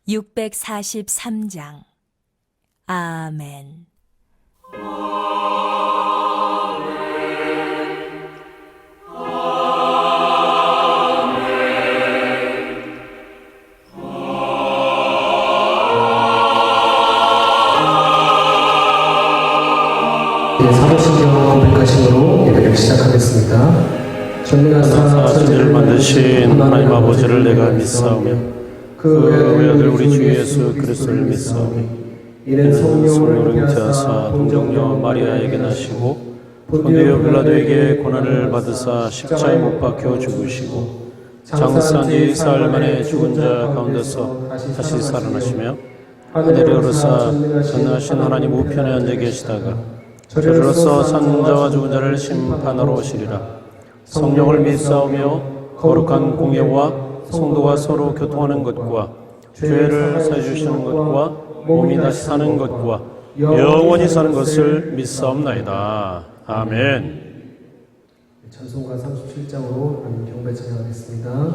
643장. 아멘. 사도신경 고백하심으로 예배를 시작하겠습니다. 전능하사 천지를 만드신 하나님 아버지를 내가 믿사오며 그 외아들 우리 주 예수 그리스도를 믿사오니 이는 성령을 잉태하사 동정녀 마리아에게 나시고 본디오 빌라도에게 고난을 받으사 십자가에 못 박혀 죽으시고 장사한 지 사흘 만에 죽은 자 가운데서 다시 살아나시며 하늘에 오르사 전능하신 하나님 우편에 앉아 계시다가 저리로서 산 자와 죽은 자를 심판하러 오시리라. 성령을 믿사오며 거룩한 공예와 성도가 서로 교통하는 것과 죄를 사해 주시는 것과 몸이 다시 사는 것과 영원히 사는 것을 믿사옵나이다. 아멘. 찬송가 37장으로 경배 찬양하겠습니다.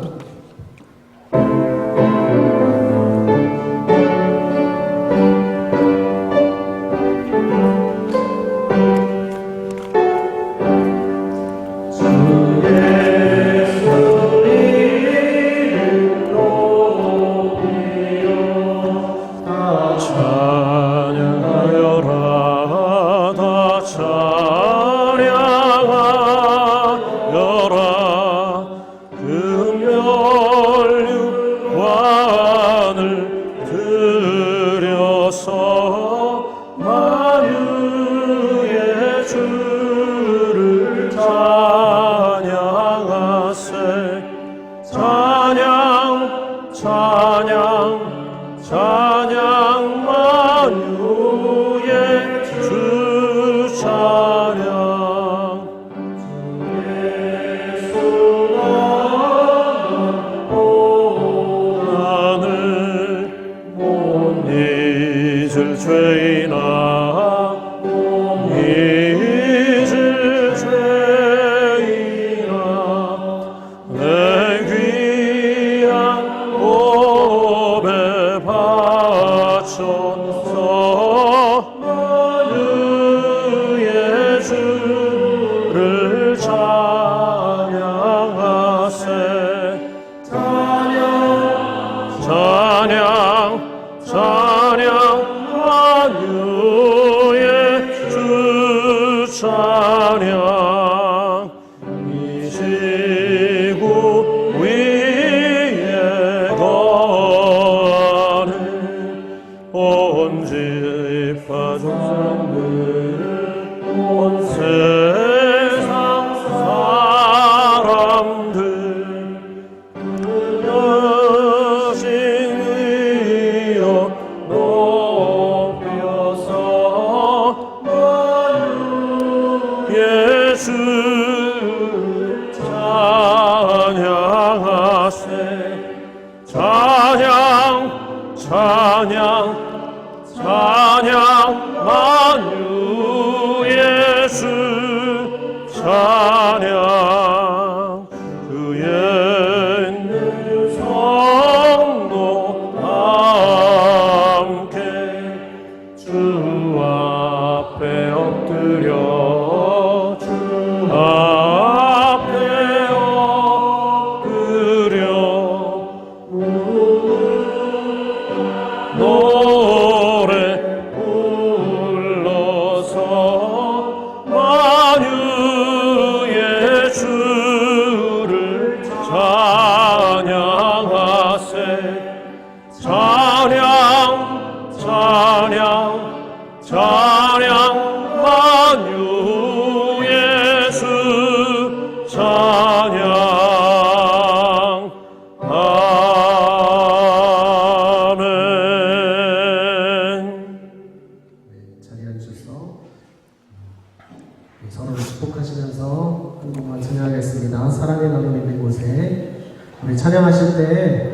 서로를 축복하시면서 한 곡만 찬양하겠습니다. 사랑의 나눔 있는 곳에. 우리 찬양하실 때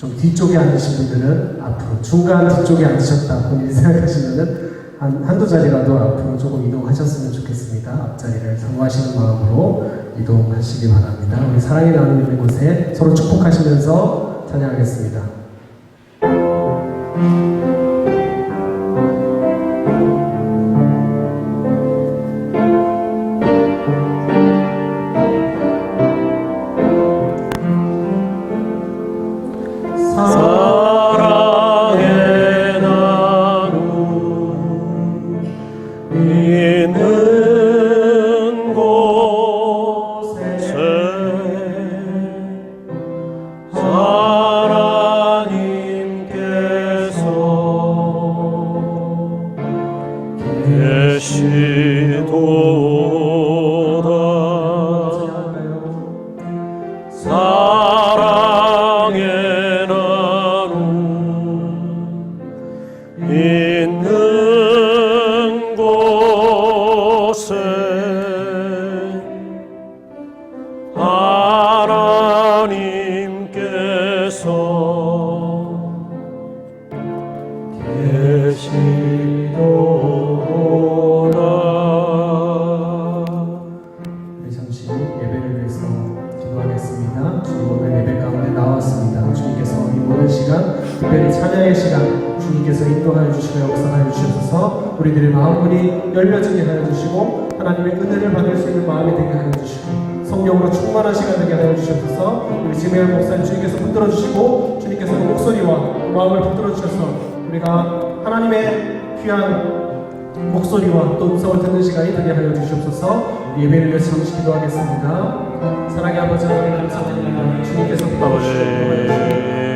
좀 뒤쪽에 앉으신 분들은 앞으로, 중간 뒤쪽에 앉으셨다 본인이 생각하시면은 한두 자리라도 앞으로 조금 이동하셨으면 좋겠습니다. 앞자리를 사모하시는 마음으로 이동하시기 바랍니다. 우리 사랑의 나눔 있는 곳에 서로 축복하시면서 찬양하겠습니다. 사랑의 나눔 있는 곳에 하나님께서 계시도다. 사랑의 나눔 있는 곳에 하나님께서 계시도다. 우리 잠시 예배를 위해서 기도하겠습니다. 주님 오늘 예배 가운데 나왔습니다. 주님께서 이 모든 시간, 특별히 찬양의 시간, 주님께서 인도하여 주시고 역사하여 주셔서 우리들의 마음문이 열려지게 하여 주시고 하나님의 은혜를 받을 수 있는 마음이 되게 하여 주시고 성령으로 충만한 시간 되게 하여 주셔서 우리 지메일 목사님 주님께서 붙들어 주시고 주님께서 목소리와 마음을 붙들어 주셔서 우리가 하나님의 귀한 목소리와 또 음성을 듣는 시간이 되게 하여 주시옵소서. 예배를 위해서 잠시 기도하겠습니다. 사랑의 아버지 하나님 감사드립니다. 주님께서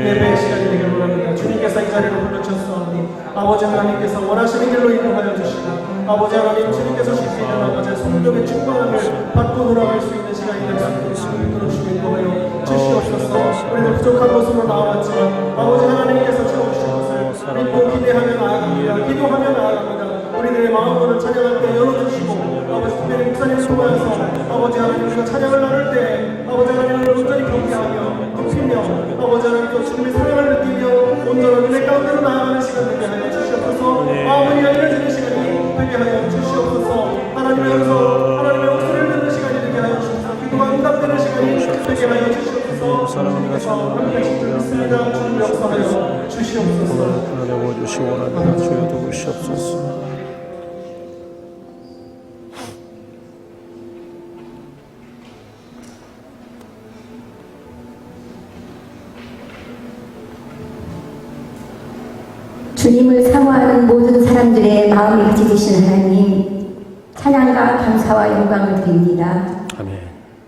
예배의 시간이 되길 원합니다. 주님께서 이 자리로 불러주셨사오니 아버지 하나님께서 원하시는 길로 인도하여 주시고 아버지 하나님 주님께서 쉽게 일어나가자 성령의 충만함을 받고 돌아갈 수 있는 시간이 될 수 있도록 주님을 들어주시고 인도하여 주시옵소서. 우리는 부족한 모습으로 나와왔지만 아버지 하나님께서 채워주신 것을 믿고 기대하며 나아갑니다. 기도하며 나아갑니다. 우리들의 마음으로 찬양할 때 열어주시고 아버지 특별히 목사님을 통하여서 아버지 하나님 우리가 찬양을 나눌 때 아버지 하나님을 온전히 경배하며 높이며 아버지 하나님 또 주님의 사랑을 느끼며 온전한 은혜 가운데로 나아가는 시간 되게 하여 주시옵소서. 마음이 열려지는 시간이 되게 하여 주시옵소서. 하나님의 음성 하나님의 목소리를 듣는 시간이 되게 하여 주시옵소서. 기도가 응답되는 시간이 되게 하여 주시옵소서. 사랑합니다. 함께 기도했습니다. 주님 역사하여 주시옵소서. 하나님 주시기 원합니다. 주여 도우시옵소서. 주님을 사모하는 모든 사람들의 마음을 지키시는 하나님, 찬양과 감사와 영광을 드립니다. 아멘.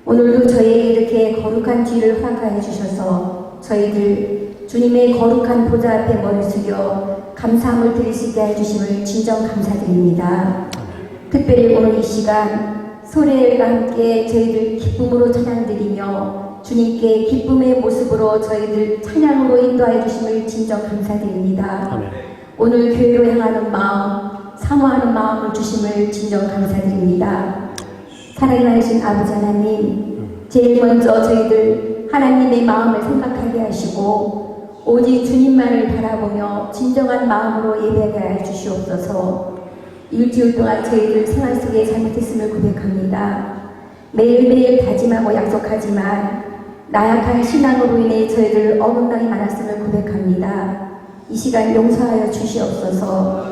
오늘도 저희에게 이렇게 거룩한 뒤를 허락하여 주셔서 저희들 주님의 거룩한 보좌 앞에 머리 숙여 감사함을 드릴 수 있게 해주심을 진정 감사드립니다. 특별히 오늘 이 시간 소리와 함께 저희들 기쁨으로 찬양드리며 주님께 기쁨의 모습으로 저희들 찬양으로 인도하여 주심을 진정 감사드립니다. 아멘. 오늘 교회로 향하는 마음, 사모하는 마음을 주심을 진정 감사드립니다. 사랑이 많으신 아버지 하나님, 제일 먼저 저희들 하나님의 마음을 생각하게 하시고 오직 주님만을 바라보며 진정한 마음으로 예배하게 하여 주시옵소서. 일주일 동안 저희들 생활 속에 잘못했음을 고백합니다. 매일매일 다짐하고 약속하지만 나약한 신앙으로 인해 저희들 어긋남이 많았음을 고백합니다. 이 시간 용서하여 주시옵소서.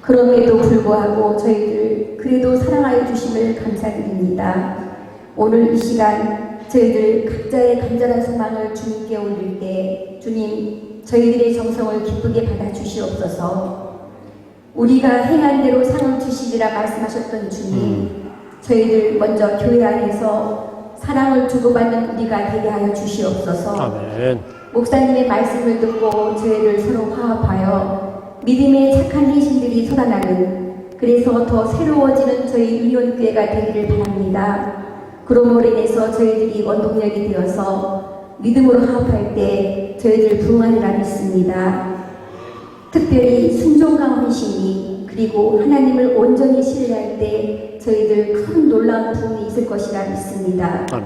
그럼에도 불구하고 저희들 그래도 사랑하여 주심을 감사드립니다. 오늘 이 시간 저희들 각자의 간절한 소망을 주님께 올릴 때 주님 저희들의 정성을 기쁘게 받아 주시옵소서. 우리가 행한 대로 상을 주시리라 말씀하셨던 주님, 저희들 먼저 교회 안에서 사랑을 주고받는 우리가 되게 하여 주시옵소서. 아멘. 목사님의 말씀을 듣고 저희를 서로 화합하여 믿음의 착한 행신들이 솟아나는, 그래서 더 새로워지는 저희 유년교회가 되기를 바랍니다. 그러므로 인해서 저희들이 원동력이 되어서 믿음으로 화합할 때 저희들 부흥하리라 믿습니다. 특별히 순종과 헌신이 그리고 하나님을 온전히 신뢰할 때 저희들 큰 놀라운 부흥이 있을 것이라 믿습니다. 아멘.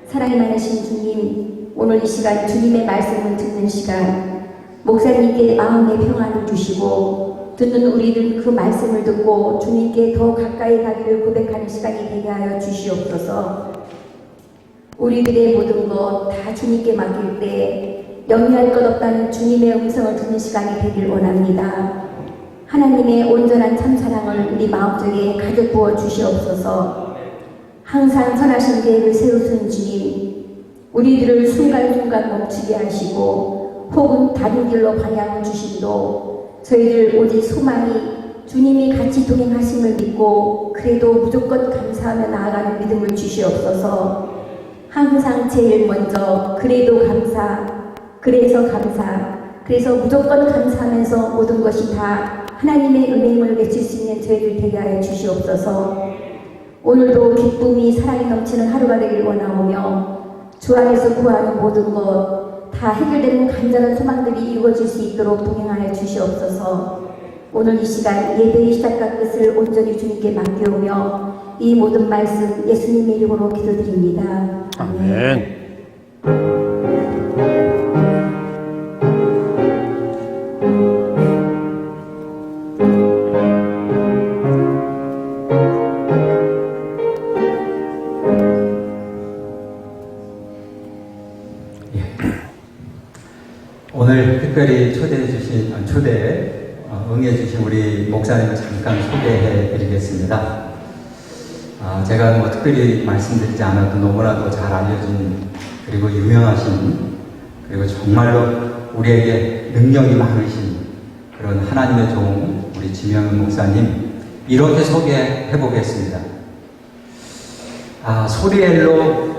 사랑이 많으신 주님, 오늘 이 시간 주님의 말씀을 듣는 시간, 목사님께 마음의 평안을 주시고 듣는 우리는 그 말씀을 듣고 주님께 더 가까이 가기를 고백하는 시간이 되게 하여 주시옵소서. 우리들의 모든 것 다 주님께 맡길 때 염려할 것 없다는 주님의 음성을 듣는 시간이 되길 원합니다. 하나님의 온전한 참사랑을 우리 마음속에 가득 부어 주시옵소서. 항상 선하신 계획을 세우신 주님, 우리들을 순간순간 멈추게 하시고 혹은 다른 길로 방향을 주심도 저희들 오직 소망이 주님이 같이 동행하심을 믿고 그래도 무조건 감사하며 나아가는 믿음을 주시옵소서. 항상 제일 먼저 그래도 감사, 그래서 감사, 그래서 무조건 감사하면서 모든 것이 다 하나님의 은혜임을 외칠 수 있는 저희들 되게 하여 주시옵소서. 오늘도 기쁨이 사랑이 넘치는 하루가 되길 원하오며 주 안에서 구하는 모든 것 다 해결되는 간절한 소망들이 이루어질 수 있도록 동행하여 주시옵소서. 오늘 이 시간 예배의 시작과 끝을 온전히 주님께 맡겨오며 이 모든 말씀 예수님의 이름으로 기도드립니다. 아멘. 오늘 특별히 응해주신 우리 목사님을 잠깐 소개해 드리겠습니다. 제가 뭐 특별히 말씀드리지 않아도 너무나도 잘 알려진 그리고 유명하신 그리고 정말로 우리에게 능력이 많으신 그런 하나님의 종 우리 지명은 목사님 이렇게 소개해 보겠습니다. 소리엘로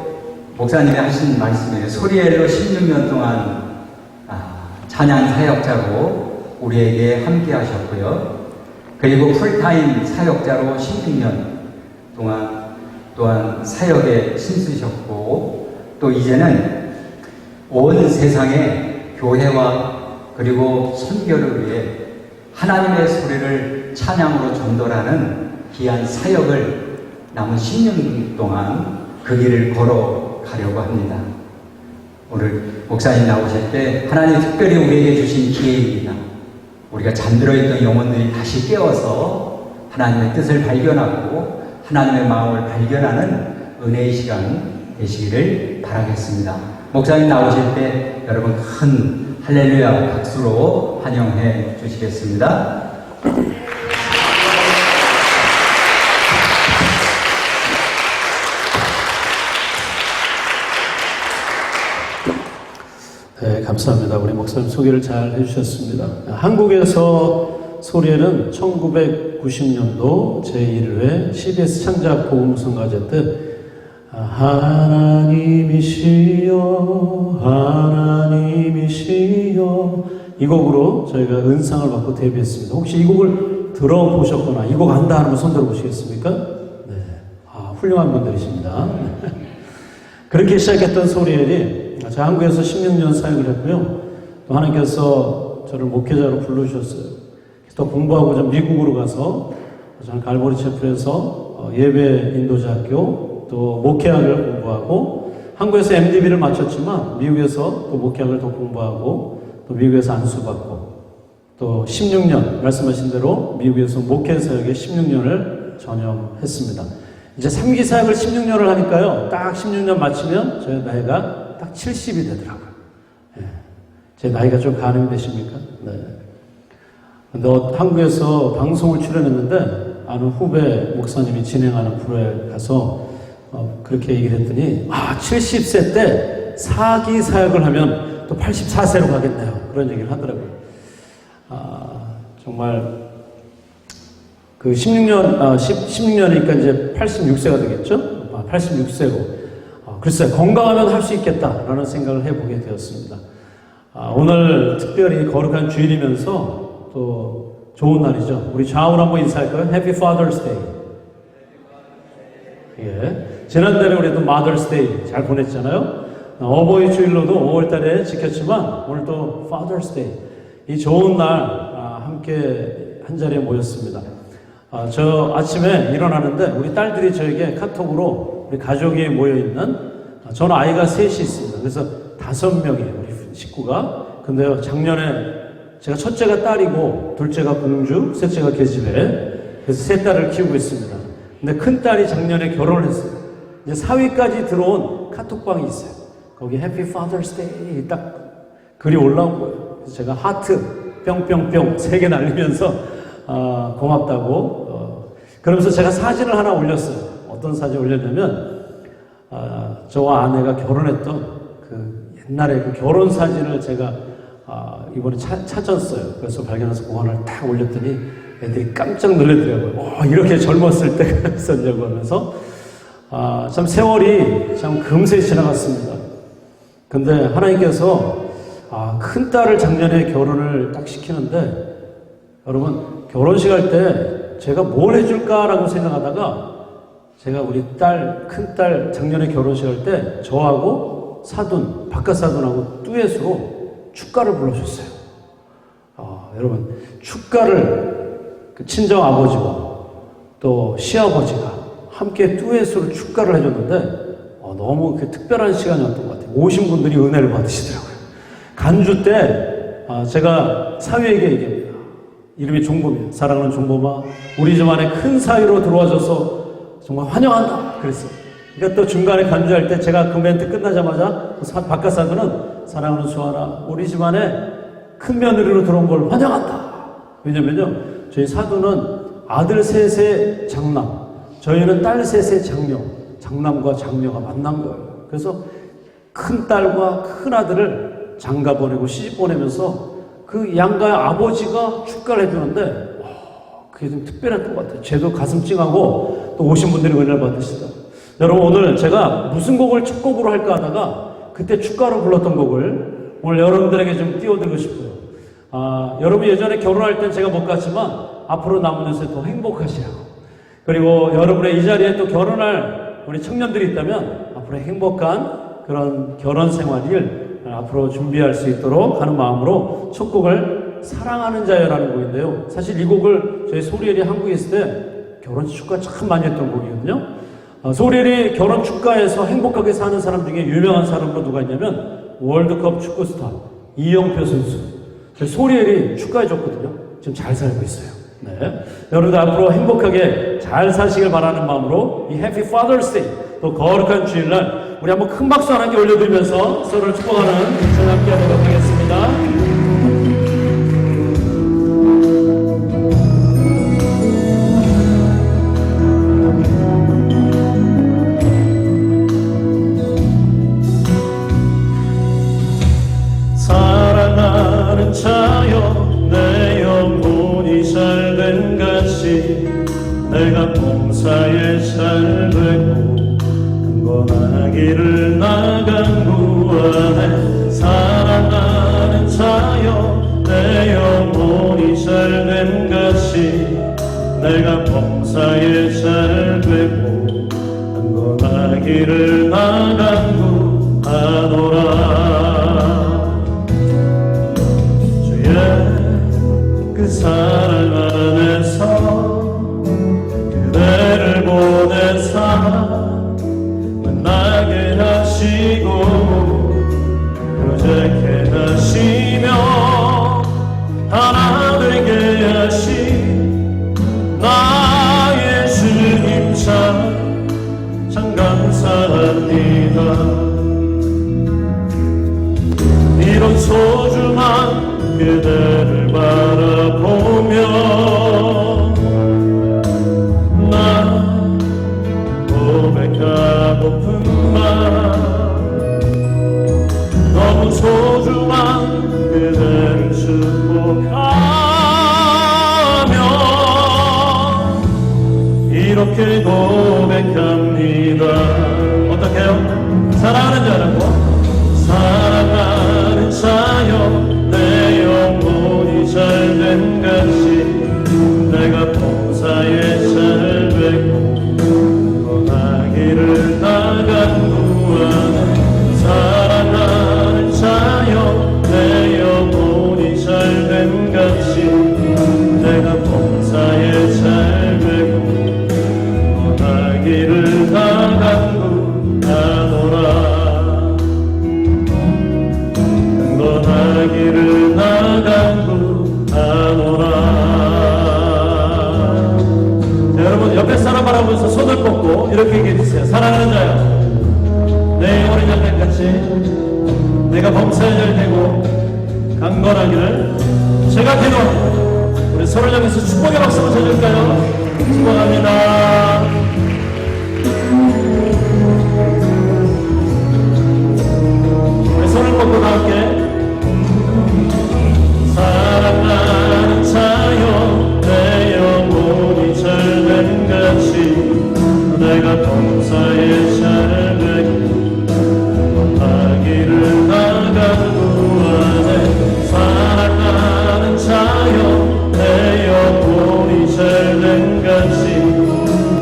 목사님이 하신 말씀이에요. 소리엘로 16년 동안 찬양 사역자로 우리에게 함께 하셨고요. 그리고 풀타임 사역자로 16년 동안 또한 사역에 힘쓰셨고 또 이제는 온 세상의 교회와 그리고 선교를 위해 하나님의 소리를 찬양으로 전달하는 귀한 사역을 남은 10년 동안 그 길을 걸어가려고 합니다. 오늘 목사님 나오실 때 하나님 특별히 우리에게 주신 기회입니다. 우리가 잠들어 있던 영혼들이 다시 깨어서 하나님의 뜻을 발견하고 하나님의 마음을 발견하는 은혜의 시간 되시기를 바라겠습니다. 목사님 나오실 때 여러분 큰 할렐루야 박수로 환영해 주시겠습니다. 네, 감사합니다. 우리 목사님 소개를 잘 해주셨습니다. 한국에서 소리엘은 1990년도 제1회 CBS 창작 복음성가제 때 하나님이시여 하나님이시여 이 곡으로 저희가 은상을 받고 데뷔했습니다. 혹시 이 곡을 들어보셨거나 이 곡 안다 하는 분 손 들어보시겠습니까? 네, 훌륭한 분들이십니다. 그렇게 시작했던 소리엘이 제가 한국에서 16년 사역을 했고요. 또 하나님께서 저를 목회자로 불러주셨어요. 또 공부하고 좀 미국으로 가서 저는 갈보리 채플에서 예배 인도자 학교 또 목회학을 공부하고 한국에서 MDB를 마쳤지만 미국에서 또 목회학을 더 공부하고 또 미국에서 안수받고 또 16년 말씀하신 대로 미국에서 목회 사역에 16년을 전념했습니다. 이제 3기 사역을 16년을 하니까요. 딱 16년 마치면 저의 나이가 딱 70이 되더라고요. 예. 제 나이가 좀 가늠이 되십니까? 네. 근데 한국에서 방송을 출연했는데 아는 후배 목사님이 진행하는 프로에 가서 그렇게 얘기를 했더니 70세 때 4기 사역을 하면 또 84세로 가겠네요. 그런 얘기를 하더라고요. 정말 그 16년이니까 이제 86세가 되겠죠? 86세고 글쎄 건강하면 할 수 있겠다라는 생각을 해보게 되었습니다. 오늘 특별히 거룩한 주일이면서 또 좋은 날이죠. 우리 좌우로 한번 인사할까요? Happy Father's Day. 예. 지난달에 우리도 Mother's Day 잘 보냈잖아요. 어버이 주일로도 5월달에 지켰지만 오늘 또 Father's Day. 이 좋은 날 함께 한 자리에 모였습니다. 저 아침에 일어나는데 우리 딸들이 저에게 카톡으로 우리 가족이 모여있는 저는 아이가 셋이 있습니다. 그래서 5명이 우리 식구가. 근데요, 작년에 제가 첫째가 딸이고 둘째가 공주, 셋째가 계집애. 그래서 세 딸을 키우고 있습니다. 근데 큰 딸이 작년에 결혼을 했어요. 이제 4위까지 들어온 카톡방이 있어요. 거기 Happy Father's Day 딱 글이 올라온 거예요. 그래서 제가 하트 뿅뿅뿅 3개 날리면서 고맙다고 그러면서 제가 사진을 하나 올렸어요. 어떤 사진 올렸냐면 저와 아내가 결혼했던 그 옛날에 그 결혼 사진을 제가 이번에 찾았어요. 그래서 발견해서 공원을 딱 올렸더니 애들이 깜짝 놀라더라고요. 이렇게 젊었을 때가 있었냐고 하면서 참 세월이 참 금세 지나갔습니다. 근데 하나님께서 큰 딸을 작년에 결혼을 딱 시키는데 여러분 결혼식 할 때 제가 뭘 해줄까라고 생각하다가 제가 우리 큰 딸 작년에 결혼식 할 때 저하고 사돈 바깥 사돈하고 듀엣으로 축가를 불러줬어요. 여러분 축가를 그 친정 아버지와 또 시아버지가 함께 듀엣으로 축가를 해줬는데 너무 그 특별한 시간이었던 것 같아요. 오신 분들이 은혜를 받으시더라고요. 간주 때 제가 사위에게 얘기합니다. 이름이 종범이에요. 사랑하는 종범아, 우리 집안에 큰 사위로 들어와줘서 정말 환영한다 그랬어요. 그러니까 또 중간에 간주할 때 제가 그 멘트 끝나자마자 바깥 사도는 사랑하는 수아나, 우리 집안에 큰 며느리로 들어온 걸 환영한다. 왜냐면요 저희 사도는 아들 셋의 장남, 저희는 딸 셋의 장녀, 장남과 장녀가 만난 거예요. 그래서 큰 딸과 큰 아들을 장가 보내고 시집 보내면서 그 양가의 아버지가 축가를 해주는데 그게 좀 특별했던 것 같아요. 저도 가슴 찡하고 또 오신 분들이 은혜를 받으시다. 여러분 오늘 제가 무슨 곡을 첫 곡으로 할까 하다가 그때 축가로 불렀던 곡을 오늘 여러분들에게 좀 띄워드리고 싶어요. 여러분 예전에 결혼할 땐 제가 못 갔지만 앞으로 남은 여세 더 행복하시라고, 그리고 여러분의 이 자리에 또 결혼할 우리 청년들이 있다면 앞으로 행복한 그런 결혼 생활을 앞으로 준비할 수 있도록 하는 마음으로 첫 곡을 사랑하는 자여라는 곡인데요. 사실 이 곡을 저희 소리엘이 한국에 있을 때 결혼 축가 참 많이 했던 곡이거든요. 소리엘이 결혼 축가에서 행복하게 사는 사람 중에 유명한 사람으로 누가 있냐면 월드컵 축구 스타 이영표 선수. 저희 소리엘이 축가해 줬거든요. 지금 잘 살고 있어요. 네. 여러분들 앞으로 행복하게 잘 사시길 바라는 마음으로 이 Happy Father's Day, 또 거룩한 주일날 우리 한번 큰 박수 하나께 올려드리면서 서로를 축복하는 시간 함께 하도록 하겠습니다. 사랑하는 자여, 내 영혼이 잘된 같이 내가 봉사에 잘 되고 원하기를 나간 구원해. 사랑하는 자여, 내 영혼이 잘됨 같이 내가 봉사에 잘 되고 원하기를 나간 구하노라. 주의 그 사랑 안에서 그대를 보내사 만나게 하시고 요제케 하시며 하나 되게 하신 나의 주님 참 감사합니다. 이런 소중한 그대를 바라보며 나 고백하고픈 말, 너무 소중한 그대를 축복하며 이렇게 고백합니다. 어떡해요? 사랑하는 자라고, 사랑하는 자여, 내 영혼이 잘된 같이 내가 봉사에 잘 되고 길을 나간 구원해. 사랑하는 자여, 내 영혼이 잘된 같이 내가 봉사에 잘 되고 원하기를 나간 구하노라. 원하기를 나간 구하노라. 여러분 옆에 사람 바라보면서 손을 뻗고 이렇게 얘기해 주세요. 사랑하는 자여, 내 영혼이 잘된 같이 내가 범사에 잘 되고 강건하기를 제가 기도합니다. 우리 서로 향해서 축복의 박수를 쳐줄까요? 축복합니다. 우리 손을 뻗고 다 함께 사랑하는 자여 내 영혼이 절된같이 내가 범사에 잘되고 하기를 나가구하네. 사랑하는 자여 내 영혼이 잘된같이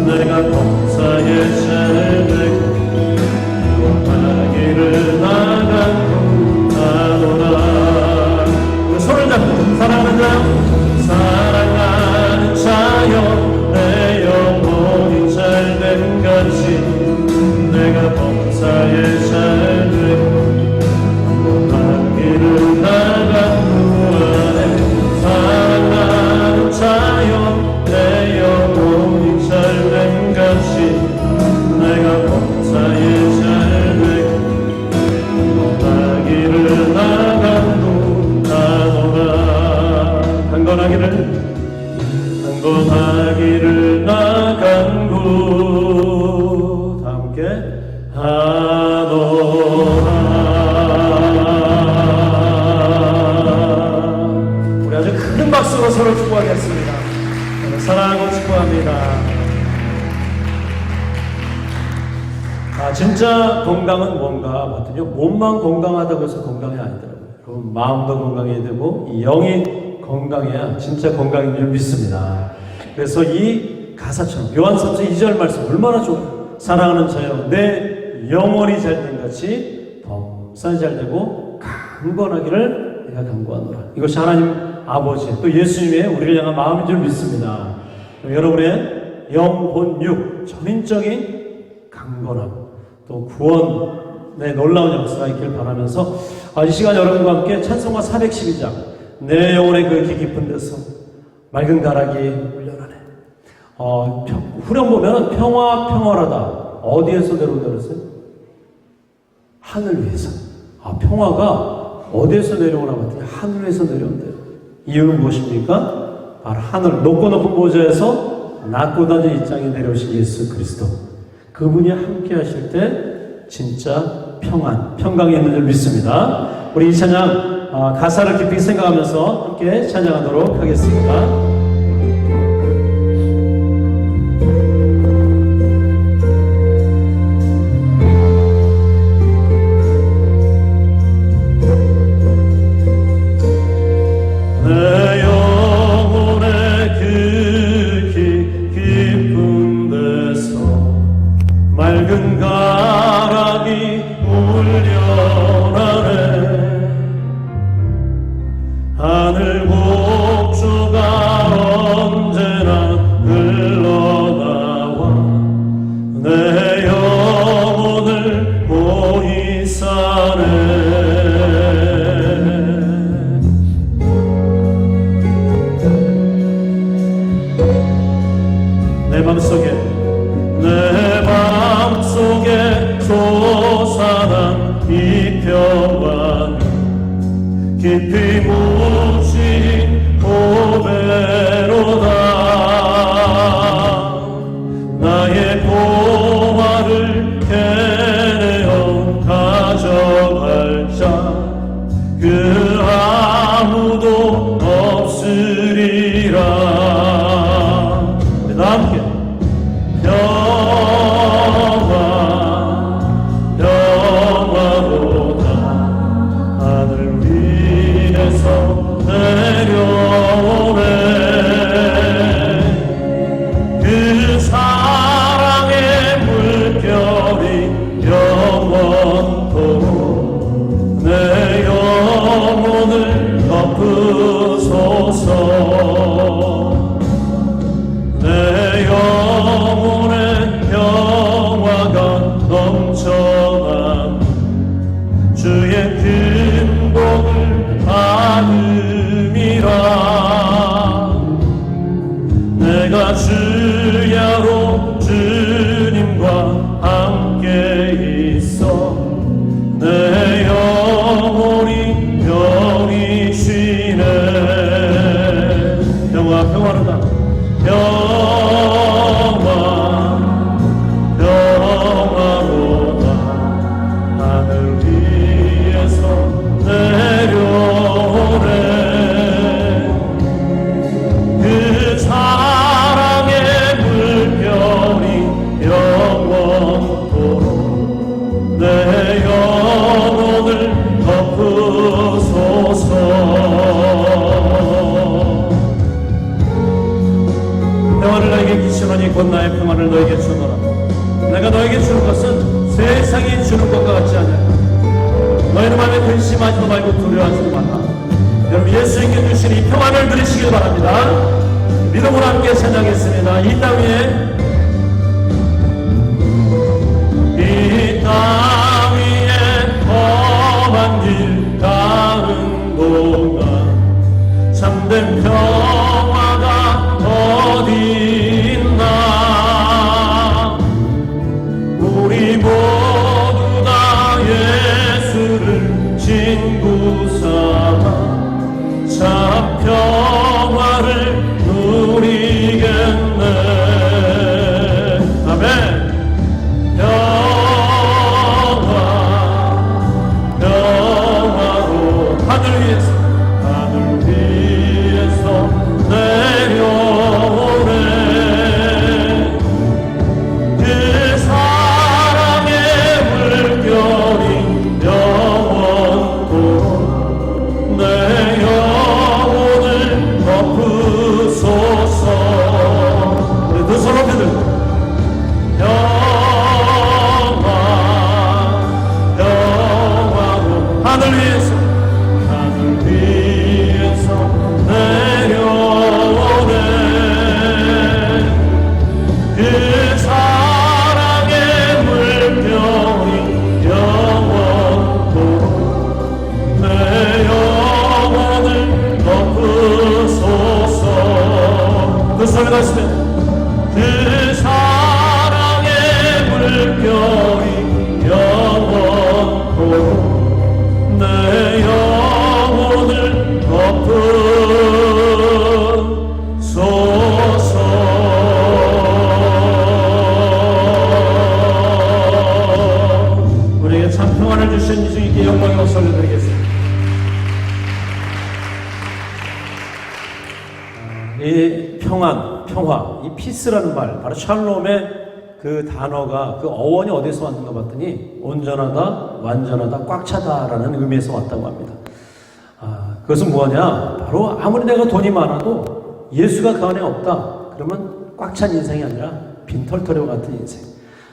내가 범사에 잘되고 하기를 나가구하노라. 손을 잡고 사랑하는 자여 사랑하는 자여 내 영혼이 잘된같이 내가 범사에 잘되고 하기를 나가구하네. 사랑하는 자여 내 영혼이 잘된같이 내가 범사에 잘되고 하기를 나가구하노라. 강건하기를 나간구 다 함께 하노라. 우리 아주 큰 박수로 서로 축복하겠습니다. 사랑하고 축복합니다. 진짜 건강은 뭔가 봤더니 몸만 건강하다고 해서 건강이 아니더라고요. 여러분 마음도 건강해야 되고 이 영이 건강해야 진짜 건강인 줄 믿습니다. 그래서 이 가사처럼 요한삼서 2절 말씀 얼마나 좋아요. 사랑하는 자여 내 영혼이 잘된같이 범사에 잘되고 강건하기를 내가 강구하노라. 이것이 하나님 아버지 또 예수님의 우리를 향한 마음인 줄 믿습니다. 여러분의 영혼 육 전인적인 강건함 또 구원의 놀라운 역사가 있길 바라면서 이 시간 여러분과 함께 찬송가 412장 내 영혼의 그 깊은 데서 맑은 가락이 울려나네. 후렴 보면 평화하다 어디에서 내려온다 그랬어요? 하늘 위에서. 평화가 어디에서 내려오나 봤더니 하늘 위에서 내려온대요. 이유는 무엇입니까? 바로 하늘 높고 높은 보좌에서 낮고 낮은 이 땅에 내려오신 예수 그리스도 그분이 함께 하실 때 진짜 평강이 있는 줄 믿습니다. 우리 이 찬양 가사를 깊이 생각하면서 함께 찬양하도록 하겠습니다. 내 영혼의 그 깊은 데서 맑은 가락이 울려나네. 하늘 곡조가 언제나 흘러나와 내 영혼을 고이 싸네. 내 맘속에 솟아난 이 평강 깊이 묻힌 보배로다. 나의 보화를 캐내어 가져갈 자 그 아무도 없으리라. 우리 다 함께 평화로다. 하늘 위에서 내려오네. 그 사랑의 물결이 영원토록 내 영혼을 덮으소서. 내 영혼의 평화가 넘쳐난 주의 큰 복을 받음이 말고 두려워하지 말라. 여러분 예수님께 주신 이 평안을 누리시길 바랍니다. 믿음으로 함께 찬양했습니다. 이 땅 위에 험한 길 가는 동안 참된 평화가 어디 있나. 우리 모두 다 예수를 친구 삼아 참 평화를 누리겠네. 아멘. 하늘 위에서 내려오네. 그 사랑의 물결이 영원토록 내 영혼을 덮으소서. 우리 두 손 높이 들고 영화로 하늘 위에서 내려오네. 그 사랑의 물결이 영원토록 내 영혼을 덮으소서. 그 소리 다시면 그 사랑의 물결이 영원토록 내 영혼을 덮으소서. 우리에게 참 평안을 주신 주님께 영광의 박수 올려드리겠습니다. 이 평안, 평화, 이 피스라는 말, 바로 샬롬의 그 단어가, 그 어원이 어디서 왔는가 봤더니 온전하다, 완전하다, 꽉 차다라는 의미에서 왔다고 합니다. 그것은 뭐냐? 바로 아무리 내가 돈이 많아도 예수가 그 안에 없다. 그러면 꽉 찬 인생이 아니라 빈털터리 같은 인생.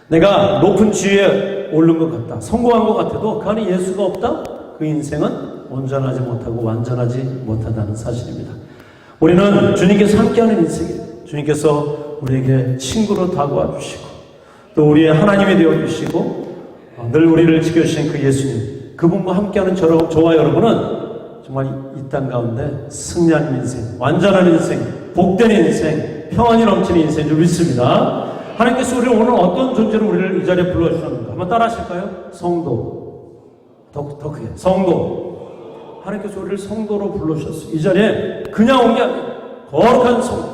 내가 높은 지위에 오른 것 같다. 성공한 것 같아도 그 안에 예수가 없다? 그 인생은 온전하지 못하고 완전하지 못하다는 사실입니다. 우리는 주님께서 함께하는 인생이에요. 주님께서 우리에게 친구로 다가와 주시고 또 우리의 하나님이 되어주시고 늘 우리를 지켜주신 그 예수님, 그분과 함께하는 저와 여러분은 정말 이 땅 가운데 승리하는 인생, 완전한 인생, 복된 인생, 평안이 넘치는 인생인 줄 믿습니다. 하나님께서 우리를 오늘 어떤 존재로 우리를 이 자리에 불러주셨는가 한번 따라 하실까요? 성도. 더 크게. 성도. 하나님께서 우리를 성도로 불러주셨어요. 이 자리에 그냥 온 게 아니에요. 거룩한 성도.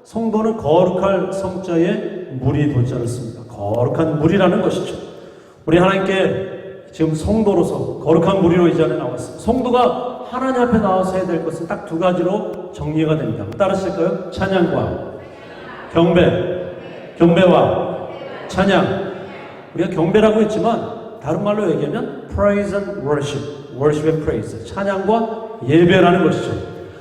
성도는 거룩할 성자에 물이 도자를 씁니다. 거룩한 물이라는 것이죠. 우리 하나님께 지금 성도로서 거룩한 무리로 이 자리에 나왔습니다. 성도가 하나님 앞에 나와서 해야 될 것은 딱 두 가지로 정리가 됩니다. 따르실까요? 찬양과 경배와 찬양. 우리가 경배라고 했지만 다른 말로 얘기하면 praise and worship, worship and praise, 찬양과 예배라는 것이죠.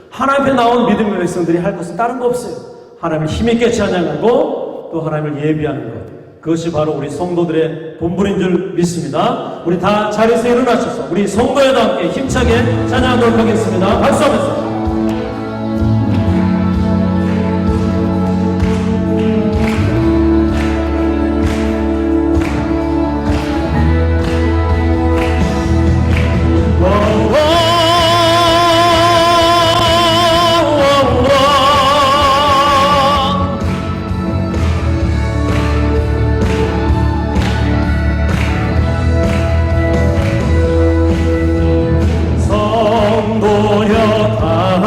하나님 앞에 나온 믿음의 백성들이 할 것은 다른 거 없어요. 하나님을 힘있게 찬양하고 또 하나님을 예배하는 것. 그것이 바로 우리 성도들의 본분인 줄 믿습니다. 우리 다 자리에서 일어나셔서 우리 성도여도 함께 힘차게 찬양하도록 하겠습니다. 박수하면서. 성도여 다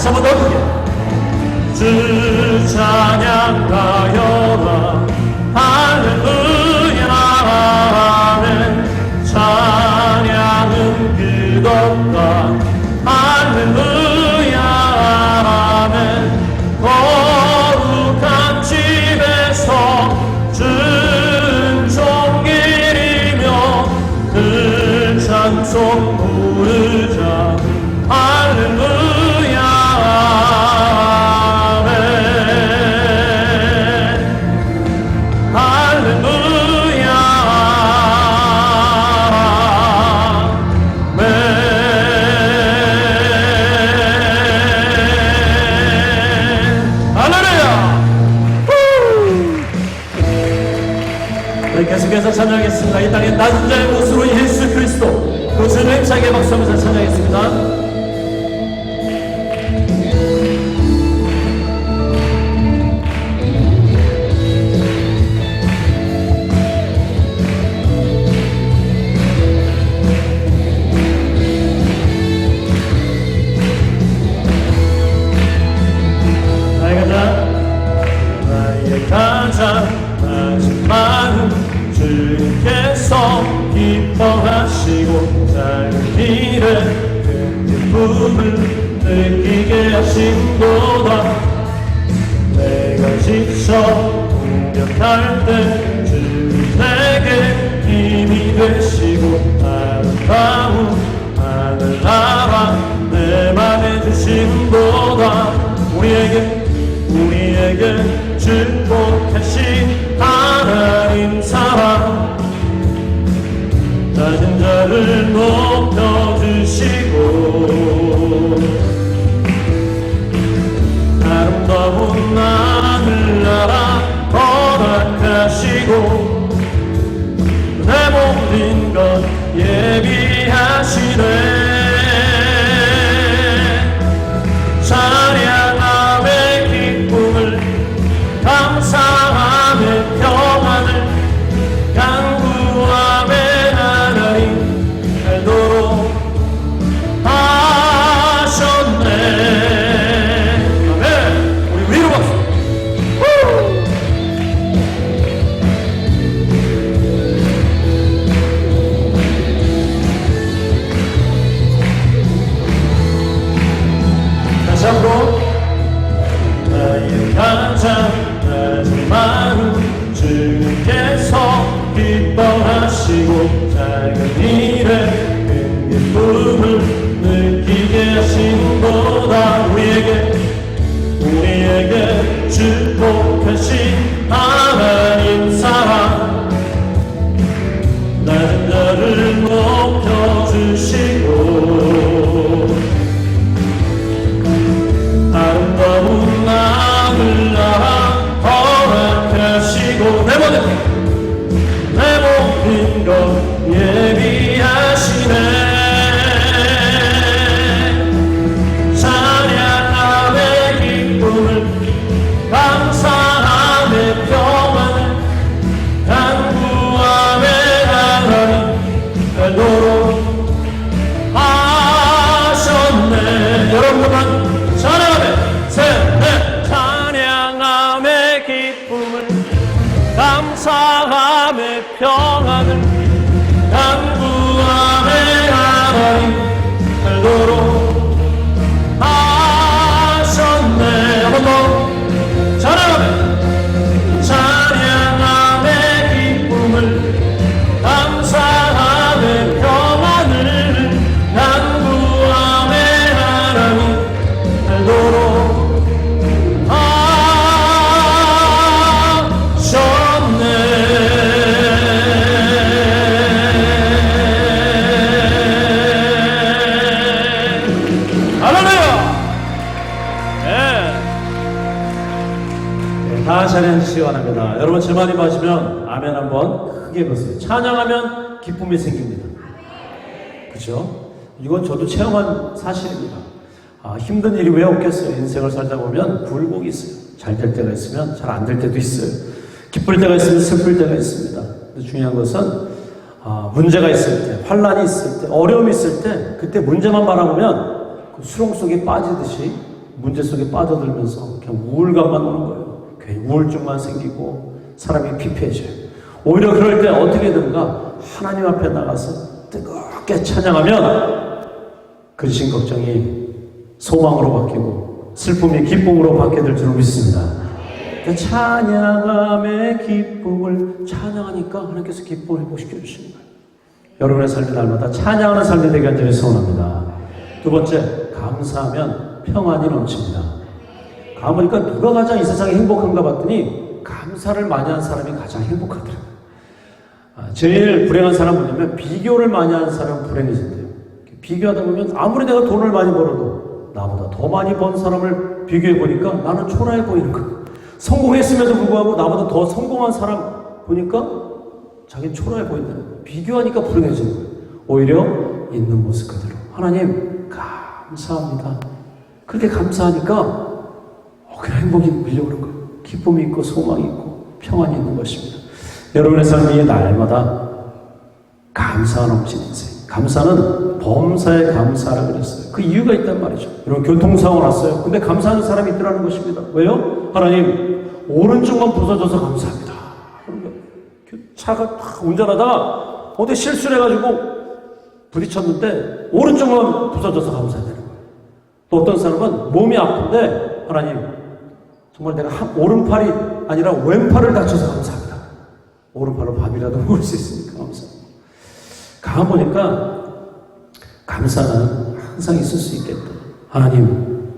다시 한번 더 크게 주 찬양하여라 할렐루야 아멘 찬양은 끝없다 할렐루야 아멘 거룩한 집에서 준종일이며 그 찬송 부르자 할렐루야 아멘 할렐루야 아멘 할렐루야 우리 계속해서 찬양하겠습니다. 이 땅에 낮은 자의 모습으로 예수 그리스도 그 주님 힘차게 박수하면서 찬양하겠습니다. 나의 가장 낮은 마음 주님께서 기뻐하시고 작은 일에 큰 기쁨을 느끼게 하신도다 내가 지쳐 공격할 때 주님 내게 힘이 되시고 아름다운 하늘나라 내 맘에 주신도다 우리에게 축복하신 하나님 사랑 낮은 자를 높여주시고 아름다운 하늘나라 허락하시고 내 모든 것 예비하시네 찬양함의 기쁨을 감사함의 평안을 간구함의 하나님 알도록 하셨네 아멘 우리 위로 박수 다시 한번 나의 가장 낮은 마음 주님께서 기뻐하시고 작은 일에 큰 기쁨을 느끼게 하신도다 우리에게 축복하신 하나님 사랑 낮은 자를 높여주시고 아름다운 하늘나라 허락하시고 내 모든 것 예비하시네 찬양함의 기쁨을 감사함의 평안을 간구함의 하나님 알도록 하셨네 여러분만 찬양함의 셋넷 찬양함의 기쁨을 감사함의 평안을 간구함의 하나님 알도록 하셨네 한 번 더 찬양함의 기쁨을 감사함의 평안을 간구함의 하나님 알도록 하셨네 할렐루야 다 찬양해주시기 바랍니다. 여러분 제 말이 맞으면 아멘 한번 크게 해보세요. 찬양하면 기쁨이 생깁니다. 그렇죠? 이건 저도 체험한 사실입니다. 힘든 일이 왜 없겠어요? 인생을 살다 보면 굴곡이 있어요. 잘 될 때가 있으면 잘 안 될 때도 있어요. 기쁠 때가 있으면 슬플 때가 있습니다. 근데 중요한 것은 문제가 있을 때, 환란이 있을 때, 어려움이 있을 때 그때 문제만 바라보면 그 수렁 속에 빠지듯이 문제 속에 빠져들면서 그냥 우울감만 오는 거예요. 괜히 우울증만 생기고 사람이 피폐해져요. 오히려 그럴 때 어떻게 되는가? 하나님 앞에 나가서 뜨겁게 찬양하면 근심 걱정이 소망으로 바뀌고 슬픔이 기쁨으로 바뀌게 될 줄 믿습니다. 찬양함의 기쁨을 찬양하니까 하나님께서 기쁨을 회복시켜 주시는 거예요. 여러분의 삶이 날마다 찬양하는 삶이 되게 간절히 소원합니다. 두 번째, 감사하면 평안이 넘칩니다. 가보니까 누가 가장 이 세상에 행복한가 봤더니 감사를 많이 하는 사람이 가장 행복하더라고요. 제일 불행한 사람은 뭐냐면 비교를 많이 하는 사람은 불행해진대요. 비교하다 보면 아무리 내가 돈을 많이 벌어도 나보다 더 많이 번 사람을 비교해 보니까 나는 초라해 보이는 거예요. 성공했음에도 불구하고 나보다 더 성공한 사람 보니까 자기는 초라해 보인다는 거예요. 비교하니까 불행해지는 거예요. 오히려 있는 모습 그대로 하나님 감사합니다. 그렇게 감사하니까 그냥 행복이 밀려오는 거예요. 기쁨이 있고 소망이 있고 평안이 있는 것입니다. 여러분의 삶이 날마다 감사가 넘치는 인생. 감사는 범사에 감사라 그랬어요. 그 이유가 있단 말이죠. 여러분 교통사고 났어요. 근데 감사하는 사람이 있더라는 것입니다. 왜요? 하나님 오른쪽만 부서져서 감사합니다. 차가 막 운전하다가 어디 실수를 해가지고 부딪혔는데 오른쪽만 부서져서 감사해야 되는 거예요. 또 어떤 사람은 몸이 아픈데 하나님 정말 내가 오른팔이 아니라 왼팔을 다쳐서 감사합니다. 오른팔로 밥이라도 먹을 수 있으니까 감사합니다. 가보니까 감사는 항상 있을 수 있겠다. 하나님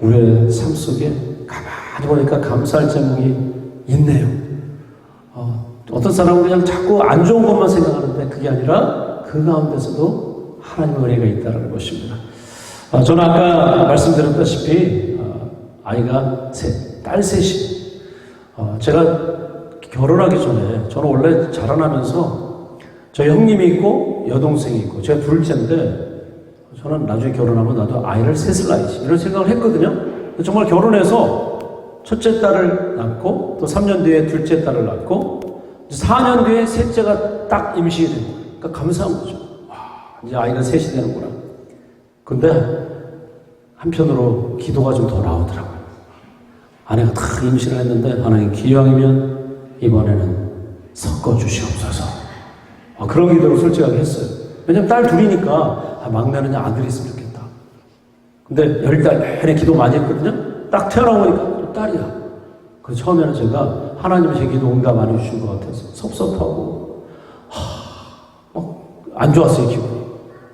우리의 삶 속에 가만히 보니까 감사할 제목이 있네요. 어떤 사람은 그냥 자꾸 안 좋은 것만 생각하는데 그게 아니라 그 가운데서도 하나님의 은혜가 있다는 것입니다. 저는 아까 말씀드렸다시피 아이가 셋, 딸 셋이 제가 결혼하기 전에 저는 원래 자라나면서 저희 형님이 있고 여동생이 있고 제가 둘째인데 저는 나중에 결혼하면 나도 아이를 셋을 낳지 이런 생각을 했거든요. 정말 결혼해서 첫째 딸을 낳고 또 3년 뒤에 둘째 딸을 낳고 4년 뒤에 셋째가 딱 임신이 된 거예요. 그러니까 감사한 거죠. 와, 이제 아이가 셋이 되는구나. 근데 한편으로 기도가 좀 더 나오더라고요. 아내가 다 임신을 했는데 하나님 기왕이면 이번에는 섞어주시옵소서. 그런 기도를 솔직하게 했어요. 왜냐면 딸 둘이니까 막내는 아들이 있으면 좋겠다. 근데 10달 내내 기도 많이 했거든요. 딱 태어나고 보니까 또 딸이야. 그래서 처음에는 제가 하나님이 제 기도 응답 안 해주신 것 같아서 섭섭하고 안 좋았어요 기분이.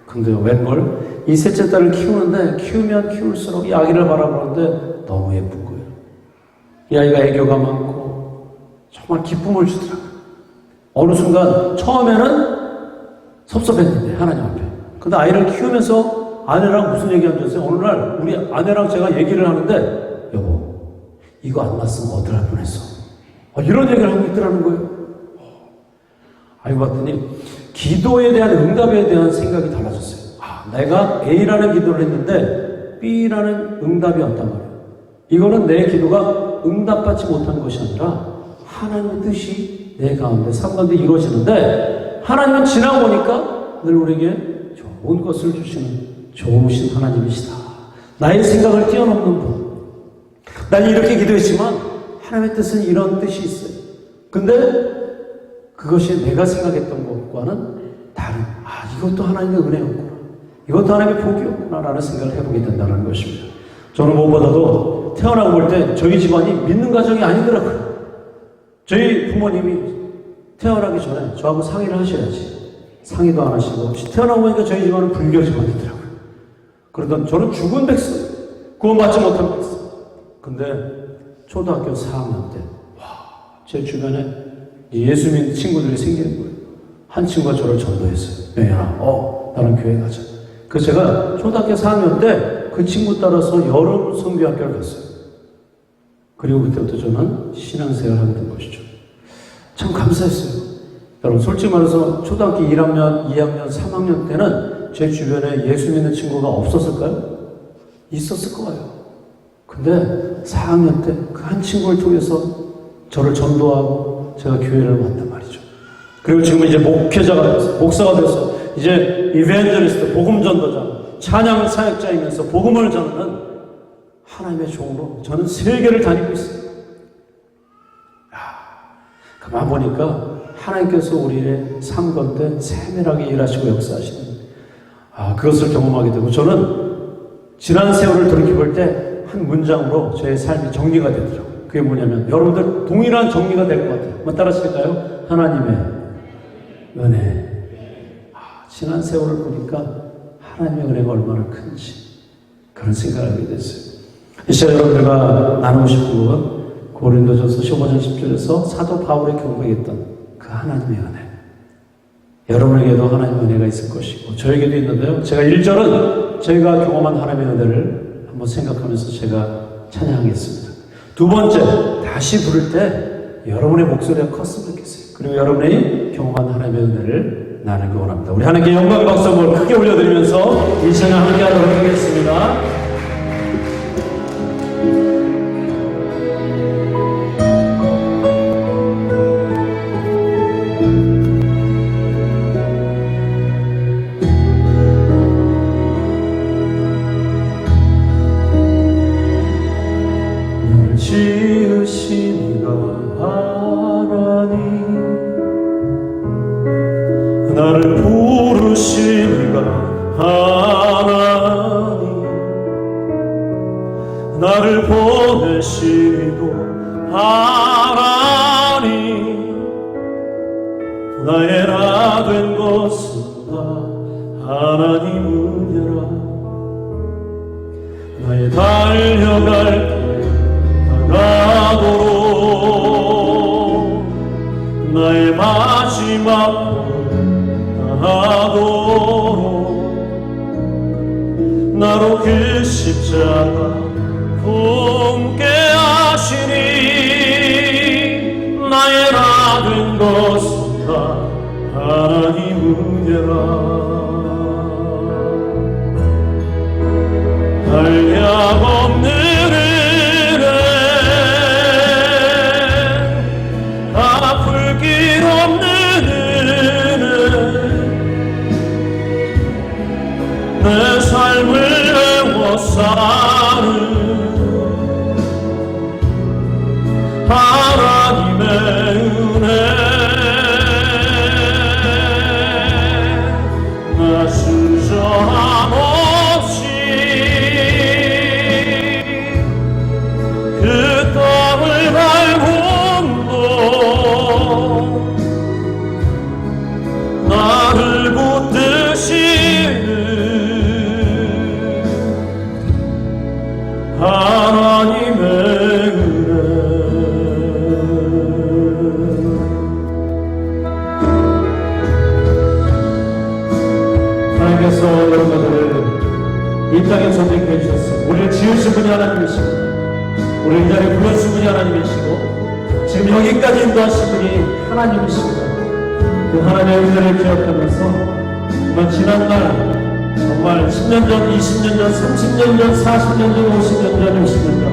근데 웬걸 이 셋째 딸을 키우는데 키우면 키울수록 이 아기를 바라보는데 너무 예쁜 거예요. 이 아이가 애교가 많고 정말 기쁨을 주더라고요. 어느 순간 처음에는 섭섭했는데 하나님 앞에. 근데 아이를 키우면서 아내랑 무슨 얘기한 줄 아세요? 어느 날 우리 아내랑 제가 얘기를 하는데 여보 이거 안 났으면 어떡할 뻔했어. 이런 얘기를 하고 있더라는 거예요. 알고 봤더니 기도에 대한 응답에 대한 생각이 달라졌어요. 내가 A라는 기도를 했는데 B라는 응답이 왔단 말이에요. 이거는 내 기도가 응답받지 못한 것이 아니라 하나님의 뜻이 내 가운데 삶 가운데 이루어지는데 하나님은 지나고 보니까 늘 우리에게 좋은 것을 주시는 좋으신 하나님이시다. 나의 생각을 뛰어넘는 분. 난 이렇게 기도했지만 하나님의 뜻은 이런 뜻이 있어요. 근데 그것이 내가 생각했던 것과는 다른 이것도 하나님의 은혜였구나. 이것도 하나님의 복이었구나 라는 생각을 해보게 된다는 것입니다. 저는 무엇보다도 태어나고 볼 때 저희 집안이 믿는 가정이 아니더라고요. 저희 부모님이 태어나기 전에 저하고 상의를 하셔야지 상의도 안 하시고 없이 태어나고 보니까 저희 집안은 불교 집안이더라고요. 그러던 저는 죽은 백성 구원받지 못한 백성. 근데 초등학교 4학년 때 제 주변에 예수 믿는 친구들이 생기는 거예요. 한 친구가 저를 전도했어요. 영현아, 나랑 교회 가자. 그래서 제가 초등학교 4학년 때 그 친구 따라서 여름 성교학교를 갔어요. 그리고 그때부터 저는 신앙생활을 하게 된 것이죠. 참 감사했어요. 여러분 솔직히 말해서 초등학교 1학년, 2학년, 3학년 때는 제 주변에 예수 믿는 친구가 없었을까요? 있었을 거예요. 근데 4학년 때 그 한 친구를 통해서 저를 전도하고 제가 교회를 왔단 말이죠. 그리고 지금 이제 목회자가 됐어요. 목사가 됐어요. 이제 이벤저리스트, 복음 전도자, 찬양 사역자이면서 복음을 전하는 하나님의 종으로 저는 세계를 다니고 있습니다. 가만 보니까 하나님께서 우리의 삶 가운데 세밀하게 일하시고 역사하시는 그것을 경험하게 되고, 저는 지난 세월을 돌이켜볼 때 한 문장으로 저의 삶이 정리가 되더라고요. 그게 뭐냐면, 여러분들 동일한 정리가 될 것 같아요. 한번 따라하실까요? 하나님의 은혜. 지난 세월을 보니까 하나님의 은혜가 얼마나 큰지 그런 생각을 하게 됐어요. 이 시간 여러분들과 나누고 싶은 건 고린도전서 15장 10절에서 사도 바울이 경고했던 그 하나님의 은혜. 여러분에게도 하나님의 은혜가 있을 것이고 저에게도 있는데요, 제가 1절은 저희가 경험한 하나님의 은혜를 한번 생각하면서 제가 찬양하겠습니다. 두 번째, 다시 부를 때 여러분의 목소리가 컸으면 좋겠어요. 그리고 여러분이 경험한 하나님의 은혜를 나누기 원합니다. 우리 하나님께 영광 박수 한번 크게 올려드리면서 이 찬양 함께 하도록 하겠습니다. 지으시니가 하나님, 나를 부르시니가 하나님, 나를 보내시니도 하나님, 나의 나 된 것은 다 하나님 은혜라. 나의 달려갈 나도록 나의 마지막 나도록 나로 그 십자가 품게 하시니 나의 나 된 것은 다 하나님 은혜라. 한량없는 불길 없는 은혜, 내 삶을 애워 사는 하나님의 은혜, 나 수저함 없이 그 땅을 밟음도 나를 붙드시는 하나님의 은혜. 하나님께서 여러분들을 이 땅에 선택해 주셨어요. 우리를 지으신 분이 하나님이시고 우리를 이 자리에 불러주신 분이 하나님이시고 지금 여기까지 인도하신 분이 하나님이십니다. 그 하나님의 은혜를 기억하면서 정말 지난날, 정말 10년 전, 20년 전, 30년 전, 40년 전, 50년 전, 60년 전,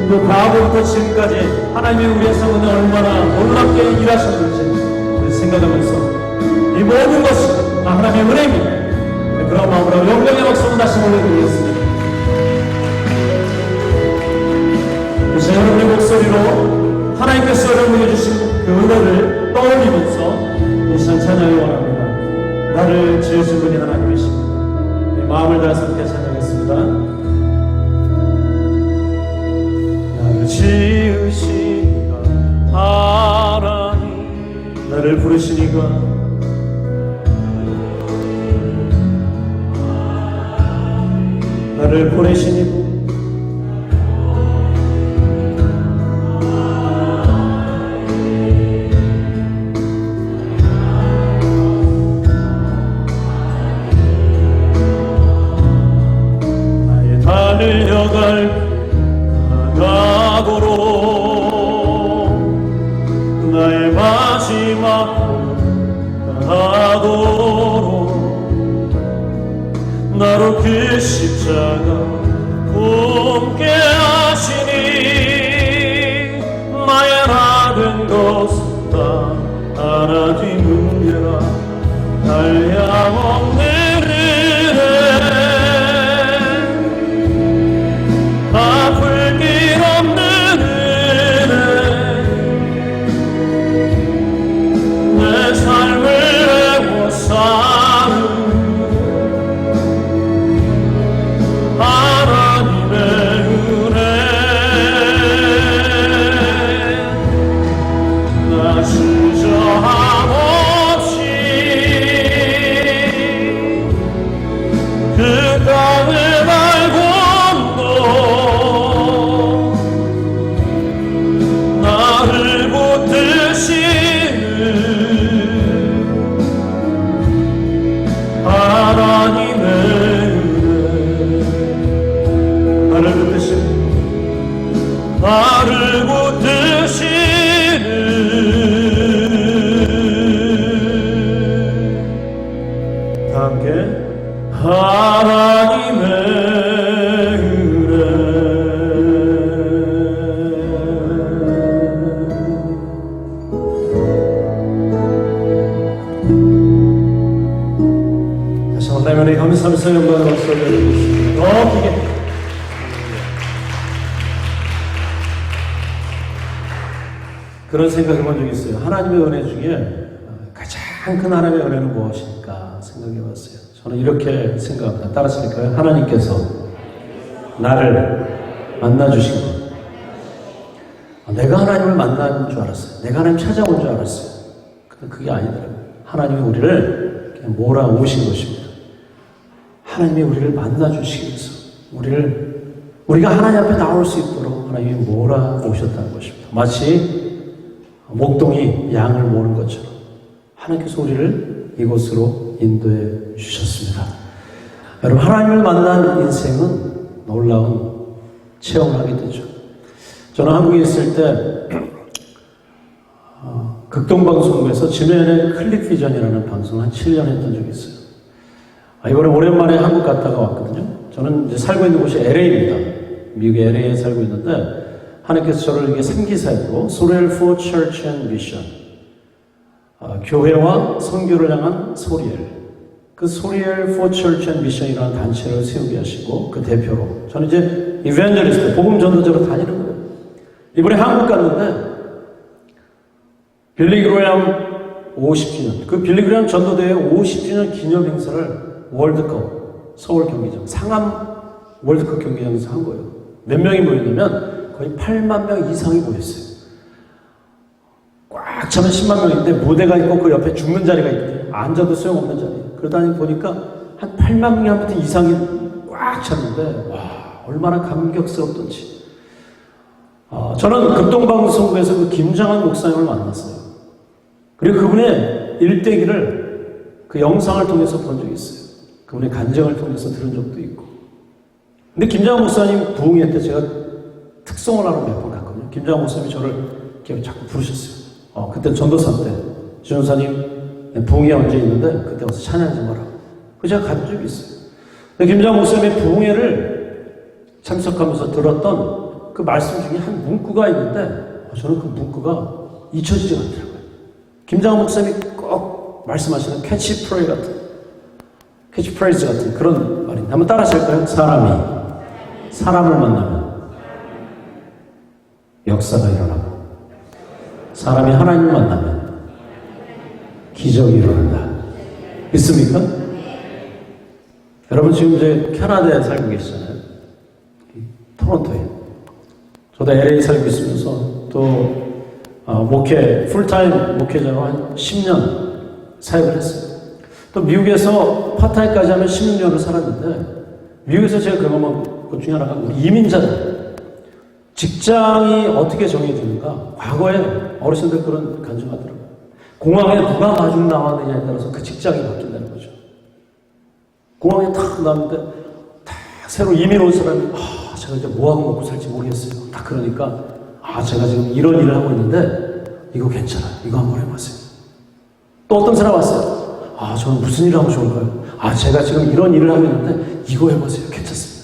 그 과거부터 지금까지 하나님이 우리의 삶에 얼마나 놀랍게 일하셨는지 생각하면서 이 모든 것이 하나님의 은혜입니다. 그런 마음으로 영광의 박수를 다시 올려드리겠습니다. 이제 여러분의 목소리로 하나님께서 여러분에게 주신 그 은혜를 떠올리면서 이 시간 찬양을 원합니다. 나를 지으신 분이 하나님이십니다. 마음을 다해서 함께 찬양하겠습니다. 나를 지으시니가 하나님, 나를 부르시니가 나를 보내시니고 달려갈 나가도록 나의 마지막 나도록 나로 그 십자가 품게 하시니 나의 나 된 것은 다 하나님 은혜라. 한량없는 은혜, 다 감사 영광을 박수 올려드리겠습니다. 더 크게. 그런 생각을 해본 적이 있어요. 하나님의 은혜 중에 가장 큰 하나님의 은혜는 무엇일까 생각해 봤어요. 저는 이렇게 생각합니다. 따라하실까요? 하나님께서 나를 만나주신 것. 내가 하나님을 만난 줄 알았어요. 내가 하나님 찾아온 줄 알았어요. 근데 그게 아니더라고요. 하나님이 우리를 그냥 몰아오신 것입니다. 하나님이 우리를 만나주시기 위해서 우리가 하나님 앞에 나올 수 있도록 하나님이 몰아오셨다는 것입니다. 마치 목동이 양을 모는 것처럼 하나님께서 우리를 이곳으로 인도해 주셨습니다. 여러분, 하나님을 만난 인생은 놀라운 체험을 하게 되죠. 저는 한국에 있을 때 극동방송국에서 지면의 클릭비전이라는 방송을 한 7년 했던 적이 있어요. 이번에 오랜만에 한국 갔다가 왔거든요. 저는 이제 살고 있는 곳이 LA입니다. 미국의 LA에 살고 있는데 하나님께서 저를 이게 생기사역으로 소리엘 for Church and Mission, 교회와 선교를 향한 소리엘, 그 소리엘 for Church and Mission이라는 단체를 세우게 하시고 그 대표로 저는 이제 이벤저리스트, 복음 전도자로 다니는 거예요. 이번에 한국 갔는데 빌리그레암 50주년, 그 빌리그레암 전도대회 50주년 기념 행사를 월드컵 서울 경기장, 상암 월드컵 경기장에서 한 거예요. 몇 명이 모였냐면 거의 8만 명 이상이 모였어요. 꽉 차면 10만 명인데 무대가 있고 그 옆에 죽는 자리가 있거든요. 앉아도 소용없는 자리. 그러다 보니까 한 8만 명 이상이 꽉 찼는데 와, 얼마나 감격스럽던지. 저는 극동방송국에서 그 김장한 목사님을 만났어요. 그리고 그분의 일대기를 그 영상을 통해서 본 적이 있어요. 그분의 간증을 통해서 들은 적도 있고. 근데 김장한 목사님 부흥회 때 제가 특송을 하러 몇 번 갔거든요. 김장한 목사님이 저를 이렇게 자꾸 부르셨어요. 그때 전도사 때 주전사님 부흥회 언제 있는데 그때 와서 찬양 좀 하라고. 그래서 제가 간 적이 있어요. 근데 김장한 목사님의 부흥회를 참석하면서 들었던 그 말씀 중에 한 문구가 있는데 저는 그 문구가 잊혀지지 않더라고요. 김장한 목사님이 꼭 말씀하시는 캐치프레이즈 같은 그런 말인데 한번 따라 하실까요? 사람이 사람을 만나면 역사가 일어나고 사람이 하나님을 만나면 기적이 일어난다. 믿습니까? 여러분 지금 이제 캐나다에 살고 계시잖아요. 토론토에. 저도 LA 살고 있으면서 또 풀타임 목회자로 한 10년 사역을 했어요. 또 미국에서 파타임까지 하면 16년을 살았는데 미국에서 제가 경험한 것 중에 하나가 우리 이민자들 직장이 어떻게 정해지는가. 과거에 어르신들 그런 간증하더라고요. 공항에 누가 마중 나왔느냐에 따라서 그 직장이 바뀐다는 거죠. 공항에 탁 나왔는데 딱 새로 이민 온 사람이 제가 이제 뭐하고 먹고 살지 모르겠어요. 딱 그러니까 제가 지금 이런 일을 하고 있는데 이거 괜찮아요. 이거 한번 해보세요. 또 어떤 사람 왔어요. 저는 무슨 일을 하면 좋을까요? 제가 지금 이런 일을 하고 있는데 이거 해보세요. 괜찮습니다.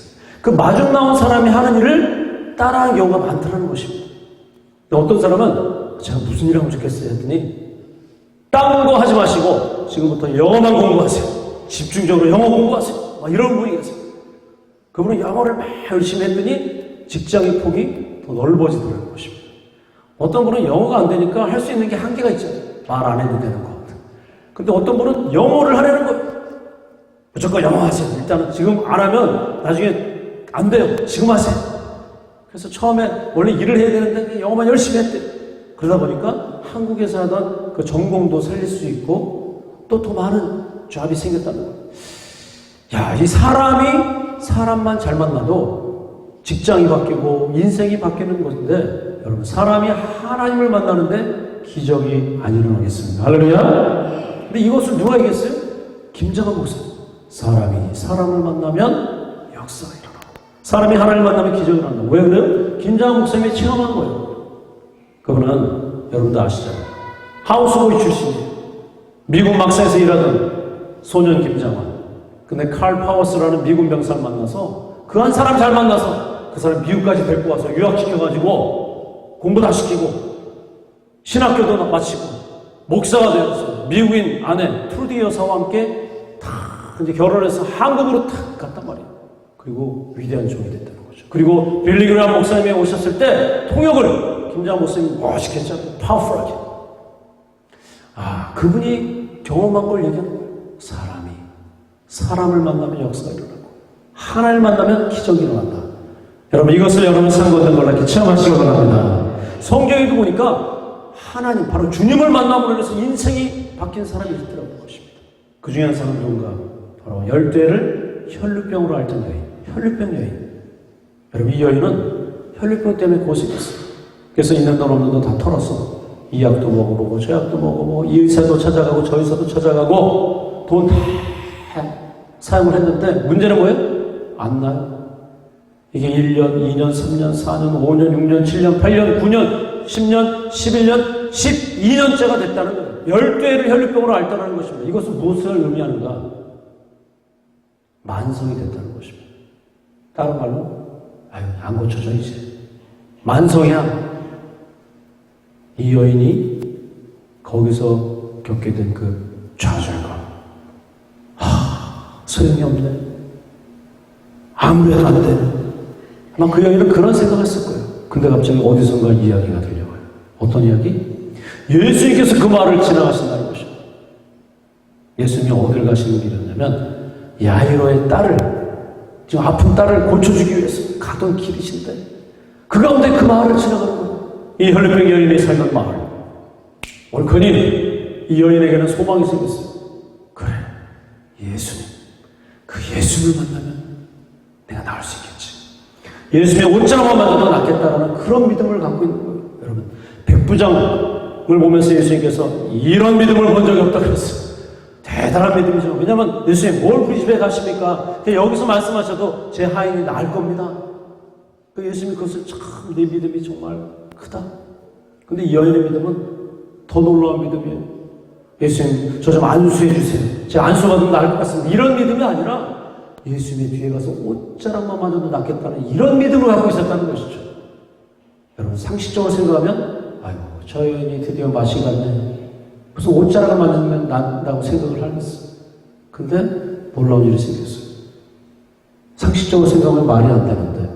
그 마중 나온 사람이 하는 일을 따라하는 경우가 많다는 것입니다. 어떤 사람은 제가 무슨 일을 하면 좋겠어요 했더니 다른 거 하지 마시고 지금부터 영어만 공부하세요. 집중적으로 영어 공부하세요. 이런 분이 계세요. 그분은 영어를 막 열심히 했더니 직장의 폭이 더 넓어지더라는 것입니다. 어떤 분은 영어가 안 되니까 할 수 있는 게 한계가 있잖아요. 말 안 해도 되는 거. 근데 어떤 분은 영어를 하려는 거예요. 무조건 영어 하세요. 일단은 지금 안 하면 나중에 안 돼요. 지금 하세요. 그래서 처음에 원래 일을 해야 되는데 영어만 열심히 했대요. 그러다 보니까 한국에서 하던 그 전공도 살릴 수 있고 또 더 많은 잡이 생겼다는 거예요. 이 사람만 잘 만나도 직장이 바뀌고 인생이 바뀌는 것인데 여러분 사람이 하나님을 만나는데 기적이 안 일어나겠습니다. 할렐루야. 근데 이것을 누가 얘기했어요? 김장한 목사님. 사람이 사람을 만나면 역사가 일어나고 사람이 하나님을 만나면 기적이 일어난다. 왜 그래요? 김장한 목사님이 체험한 거예요. 그분은 여러분도 아시잖아요. 하우스보이 출신이에요. 미국 막사에서 일하던 소년 김장환. 근데 칼 파워스라는 미군 병사를 만나서 그 한 사람 잘 만나서 그 사람 미국까지 데리고 와서 유학시켜가지고 공부 다 시키고 신학교도 마치고 목사가 되어서 미국인 아내 트루디 여사와 함께 다 이제 결혼해서 한국으로 탁 갔단 말이에요. 그리고 위대한 종이 됐다는 거죠. 그리고 빌리그람 목사님이 오셨을 때 통역을 김장 목사님이 멋있게 했잖아요. 파워풀하게. 그분이 경험한 걸 얘기하는 거예요. 사람을 만나면 역사가 일어나고 하나님을 만나면 기적이 일어난다. 여러분, 이것을 여러분 상고된 걸로 이렇게 체험하시기 바랍니다. 성경에도 보니까 하나님, 바로 주님을 만남으로 인해서 인생이 바뀐 사람이 있더라는 것입니다. 그 중에 한 사람이 누군가? 바로 12회를 혈루병으로 앓던 여인, 혈루병 여인. 여러분, 이 여인은 혈루병 때문에 고생했어요. 그래서 있는 돈 없는 돈 다 털었어. 이 약도 먹어보고 저 약도 먹어보고 이 의사도 찾아가고 저 의사도 찾아가고 돈 다 사용을 했는데 문제는 뭐예요? 안 나요. 이게 1년, 2년, 3년, 4년, 5년, 6년, 7년, 8년, 9년, 10년, 11년, 12년째가 됐다는 거예요. 12회를 혈루병으로 앓다는 것입니다. 이것은 무엇을 의미하는가? 만성이 됐다는 것입니다. 다른 말로 안 고쳐져 이제. 만성이야. 이 여인이 거기서 겪게 된 그 좌절감. 소용이 없네. 아무래도 안 되네. 아마 그 여인은 그런 생각을 했을 거예요. 근데 갑자기 어디선가 이야기가 들려와요. 어떤 이야기? 예수님께서 그 마을을 지나가신다는 것입니다. 예수님이 어딜 가시는 길이었냐면 야이로의 딸을, 지금 아픈 딸을 고쳐주기 위해서 가던 길이신데 그 가운데 그 마을을 지나가는 거예요. 이 혈루병 여인이 살던 마을. 올커니 이 여인에게는 소망이 생겼어요. 그래, 예수님. 그 예수를 만나면 내가 나을 수 있겠지. 예수님의 옷자락만 만져도 낫겠다라는 그런 믿음을 갖고 있는 거예요. 여러분, 백부장을 보면서 예수님께서 이런 믿음을 본 적이 없다 그랬어요. 대단한 믿음이죠. 왜냐하면 예수님 뭘 우리 집에 가십니까? 여기서 말씀하셔도 제 하인이 나을 겁니다. 그 예수님이 그것을 참, 내 믿음이 정말 크다. 근데 이 여인의 믿음은 더 놀라운 믿음이에요. 예수님, 저 좀 안수해 주세요. 제가 안수받으면 나을 것 같습니다. 이런 믿음이 아니라 예수님의 뒤에 가서 옷자락만 맞아도 낫겠다는 이런 믿음을 갖고 있었다는 것이죠. 여러분, 상식적으로 생각하면 아이고, 저 여인이 드디어 맛이 갔네. 무슨 옷자락을 맞으면 낫다고 생각을 하겠어. 근데 놀라운 일이 생겼어요. 상식적으로 생각하면 말이 안 되는데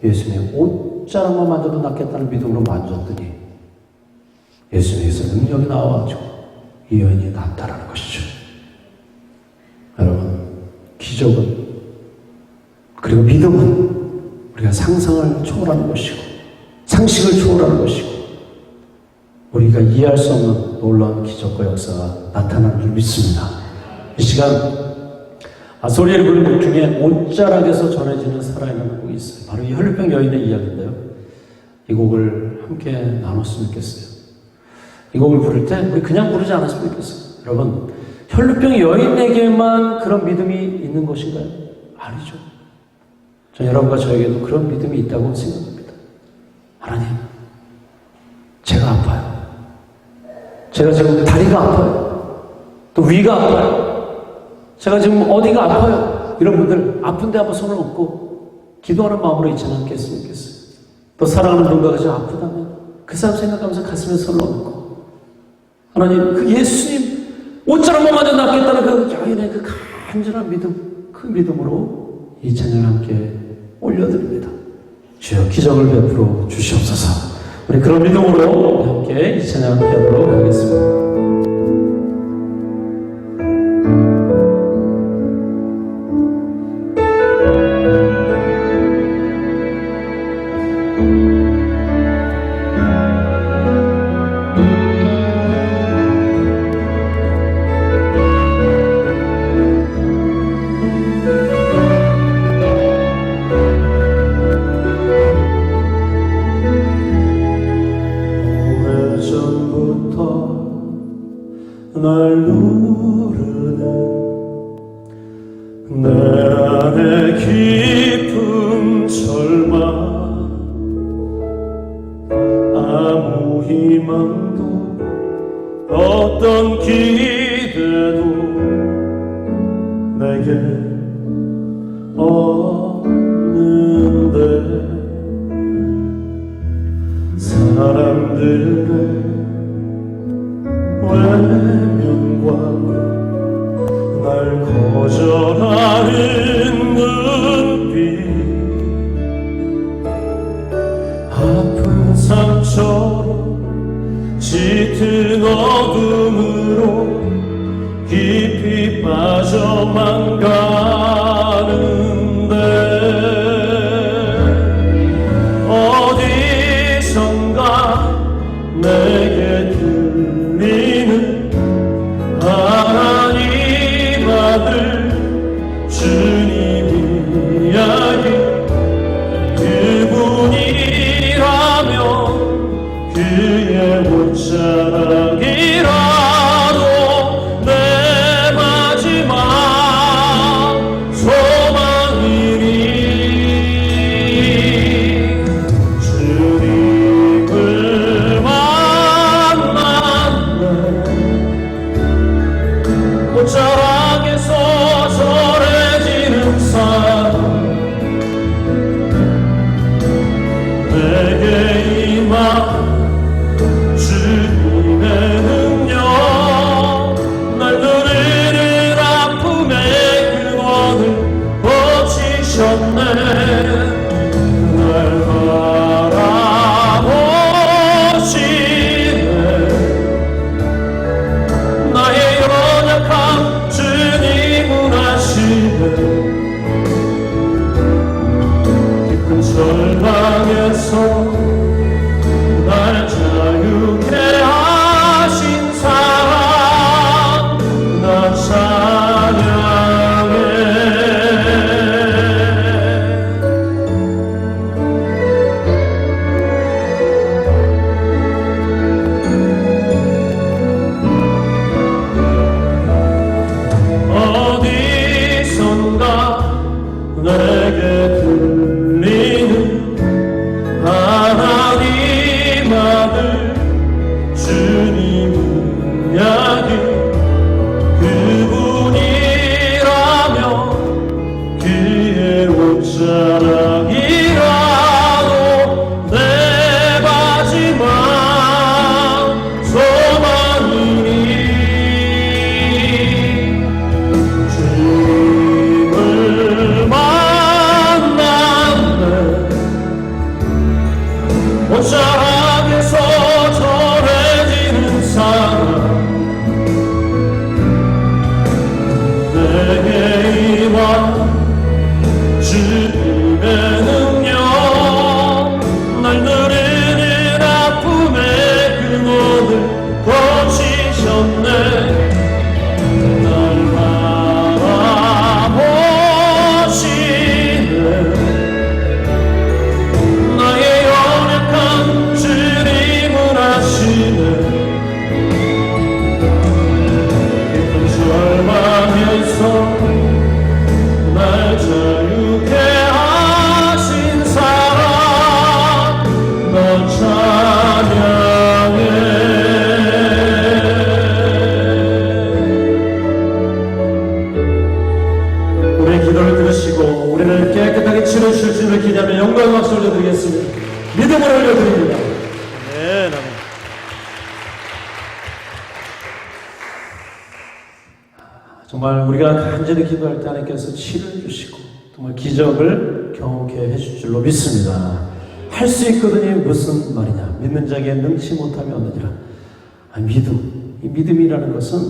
예수님의 옷자락만 만져도 낫겠다는 믿음으로 만졌더니 예수님에서 능력이 나와가지고 이 여인이 낫다라는 것이죠. 여러분, 기적은, 그리고 믿음은 우리가 상상을 초월하는 것이고 상식을 초월하는 것이고 우리가 이해할 수 없는 놀라운 기적과 역사가 나타나는 줄 믿습니다. 이 시간 소리를 부르는 곡 중에 옷자락에서 전해지는 살아있는 곡이 있어요. 바로 이 혈루병 여인의 이야기인데요. 이 곡을 함께 나눴으면 좋겠어요. 이 곡을 부를 때 우리 그냥 부르지 않았으면 좋겠어요. 여러분, 혈루병 여인에게만 그런 믿음이 있는 것인가요? 아니죠. 저 여러분과 저에게도 그런 믿음이 있다고 생각합니다. 하나님, 제가 아파요. 제가 지금 다리가 아파요. 또 위가 아파요. 제가 지금 어디가 아파요. 이런 분들 아픈데 한번 손을 얹고 기도하는 마음으로 있지는 않겠으면 좋겠어요. 또 사랑하는 누군가가 좀 아프다면 그 사람 생각하면서 가슴에 손을 얹고 하나님, 그 예수님 옷자락만 맞아 낫겠다는 그 여인의 그 간절한 믿음, 그 믿음으로 이 찬양을 함께 올려드립니다. 주여 기적을 베풀어 주시옵소서. 우리 그런 믿음으로 함께 이 찬양 함께 하도록 하겠습니다. 날 누르는 내 안에 깊은 절망 아무 희망도 어떤 기대도 내게 없는데 사람들의 외면과 날 거절 짙은 어둠으로 깊이 빠져만 가는데 어디선가 내게 들리는 하나님 아들 주님 이야기 그분이라면 그의 옷자락이라도 내 마지막 소망이니 주님을 만났네 옷자락에서 절해지는 사랑 내게 임한 주님의 능력 날 누르는 아픔의 근원을 고치셨네 날 바라보시네 나의 연약함 주님은 아시네 깊은 절망에서 날 자유케 하신 사랑 나 찬양해 어디선가 내게 들리는 하나님 아들 주님 이야기 그분이라면 그의 옷자락이라도 내 마지막 소망이니 주님을 만났네 옷자락에서 절해지는 사랑 내게 임한 주님의 능력 날 누르는 아픔의 근원을 고치셨네 날 바라보시네 나의 연약함 주님은 아시네 깊은 절망에서 날 자유케 하신 사랑 나 찬양해 우리의 기도를 들으시고 우리를 깨끗하게 치료주실 주님을 기대하며 영광의 박수 올려드리겠습니다. 믿음을 올려드립니다. 네, 정말 우리가 간절히 기도할 때 하나님께서 치료해 주시고 정말 기적을 경험케 해줄 줄로 믿습니다. 할 수 있거든요. 무슨 말이냐? 믿는 자에게 능치 못함이 없느니라. 믿음. 이 믿음이라는 것은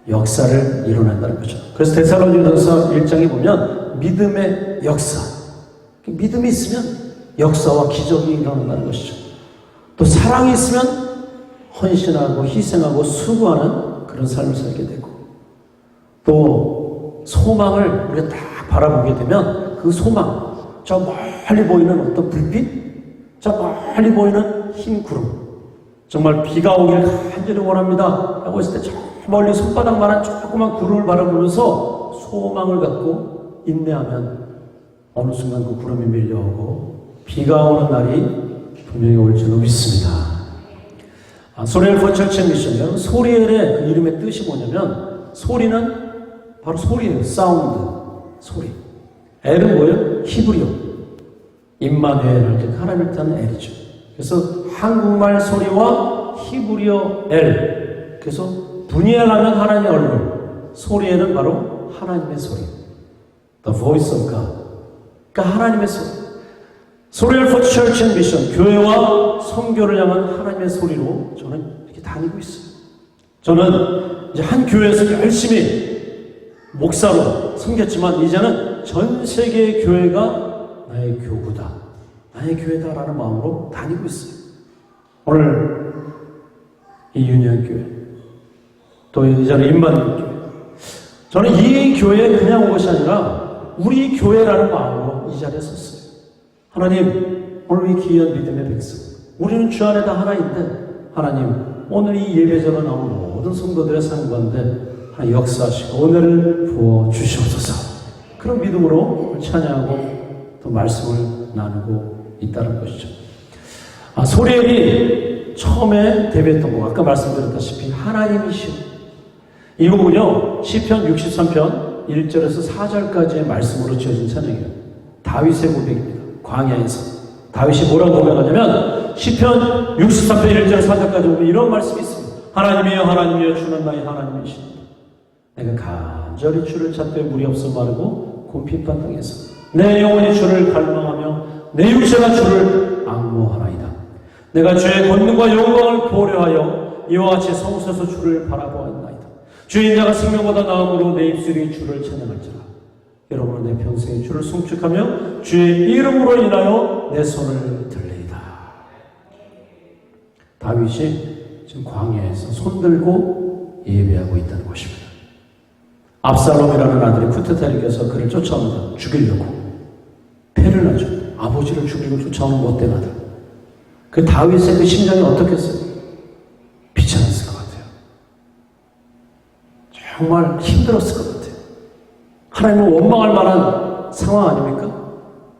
역사를 이뤄낸다는 거죠. 그래서 데살로니가서 1장에 보면 믿음의 역사. 믿음이 있으면 역사와 기적이 일어난다는 것이죠. 또 사랑이 있으면 헌신하고 희생하고 수고하는 그런 삶을 살게 되고 또 소망을 우리가 딱 바라보게 되면 그 소망, 저 멀리 보이는 어떤 불빛, 저 멀리 보이는 흰 구름, 정말 비가 오길 간절히 원합니다 라고 했을 때 저 멀리 손바닥만한 조그만 구름을 바라보면서 소망을 갖고 인내하면 어느 순간 그 구름이 밀려오고 비가 오는 날이 분명히 올 줄로 믿습니다. 소리엘 포 철치 미션이요. 소리엘의 그 이름의 뜻이 뭐냐면 소리는 바로 소리예요. 사운드, 소리. 엘은 뭐예요? 히브리어. 임마누엘, 하나님을 뜻하는 엘이죠. 그래서 한국말 소리와 히브리어 엘. 그래서 분이엘하면 하나님의 얼굴, 소리엘은 바로 하나님의 소리. The voice of God. 그러니까 하나님의 소리. 소리엘 포 철치 미션, 교회와 선교를 향한 하나님의 소리로 저는 이렇게 다니고 있어요. 저는 이제 한 교회에서 열심히 목사로 섬겼지만 이제는 전 세계의 교회가 나의 교구다, 나의 교회다라는 마음으로 다니고 있어요. 오늘 이 유니언교회, 또 이제는 임만교회, 저는 이 교회에 그냥 온 것이 아니라 우리 교회라는 마음으로 이 자리에 섰어요. 하나님, 오늘 이 귀한 믿음의 백성, 우리는 주 안에 다 하나인데 하나님, 오늘 이 예배자로 나온 모든 성도들의 삶 가운데 하나님 역사하시고 은혜를 부어 주시옵소서. 그런 믿음으로 찬양하고 또 말씀을 나누고 있다는 것이죠. 소리엘이 처음에 데뷔했던 곡, 아까 말씀드렸다시피 하나님이시오. 이 곡은요, 시편 63편 1절에서 4절까지의 말씀으로 지어진 찬양이에요. 다윗의 고백입니다. 광야에서 다윗이 뭐라고 고백하냐면 시편 63편 1절 4절까지 보면 이런 말씀이 있습니다. 하나님이여 하나님이여 주는 나의 하나님이시니 내가 간절히 주를 찾되 물이 없어 마르고 곰핍한 땅에서 내 영혼이 주를 갈망하며 내 육체가 주를 앙모하나이다. 내가 주의 권능과 영광을 보려하여 이와 같이 성서서 주를 바라보았나이다. 주의 인자가 생명보다 나음으로 내 입술이 주를 찬양할지라. 여러분은 내 평생에 주를 송축하며 주의 이름으로 인하여 내 손을 들리이다. 다윗이 지금 광야에서 손들고 예배하고 있다는 것입니다. 압살롬이라는 아들이 쿠데타 일으켜서 그를 쫓아옵니다. 죽이려고. 패를 하죠. 아버지를 죽이고 쫓아오는 못된 아들. 그 다윗의 그 심정이 어떻겠어요? 비참했을 것 같아요. 정말 힘들었을 것 같아요. 하나님을 원망할 만한 상황 아닙니까?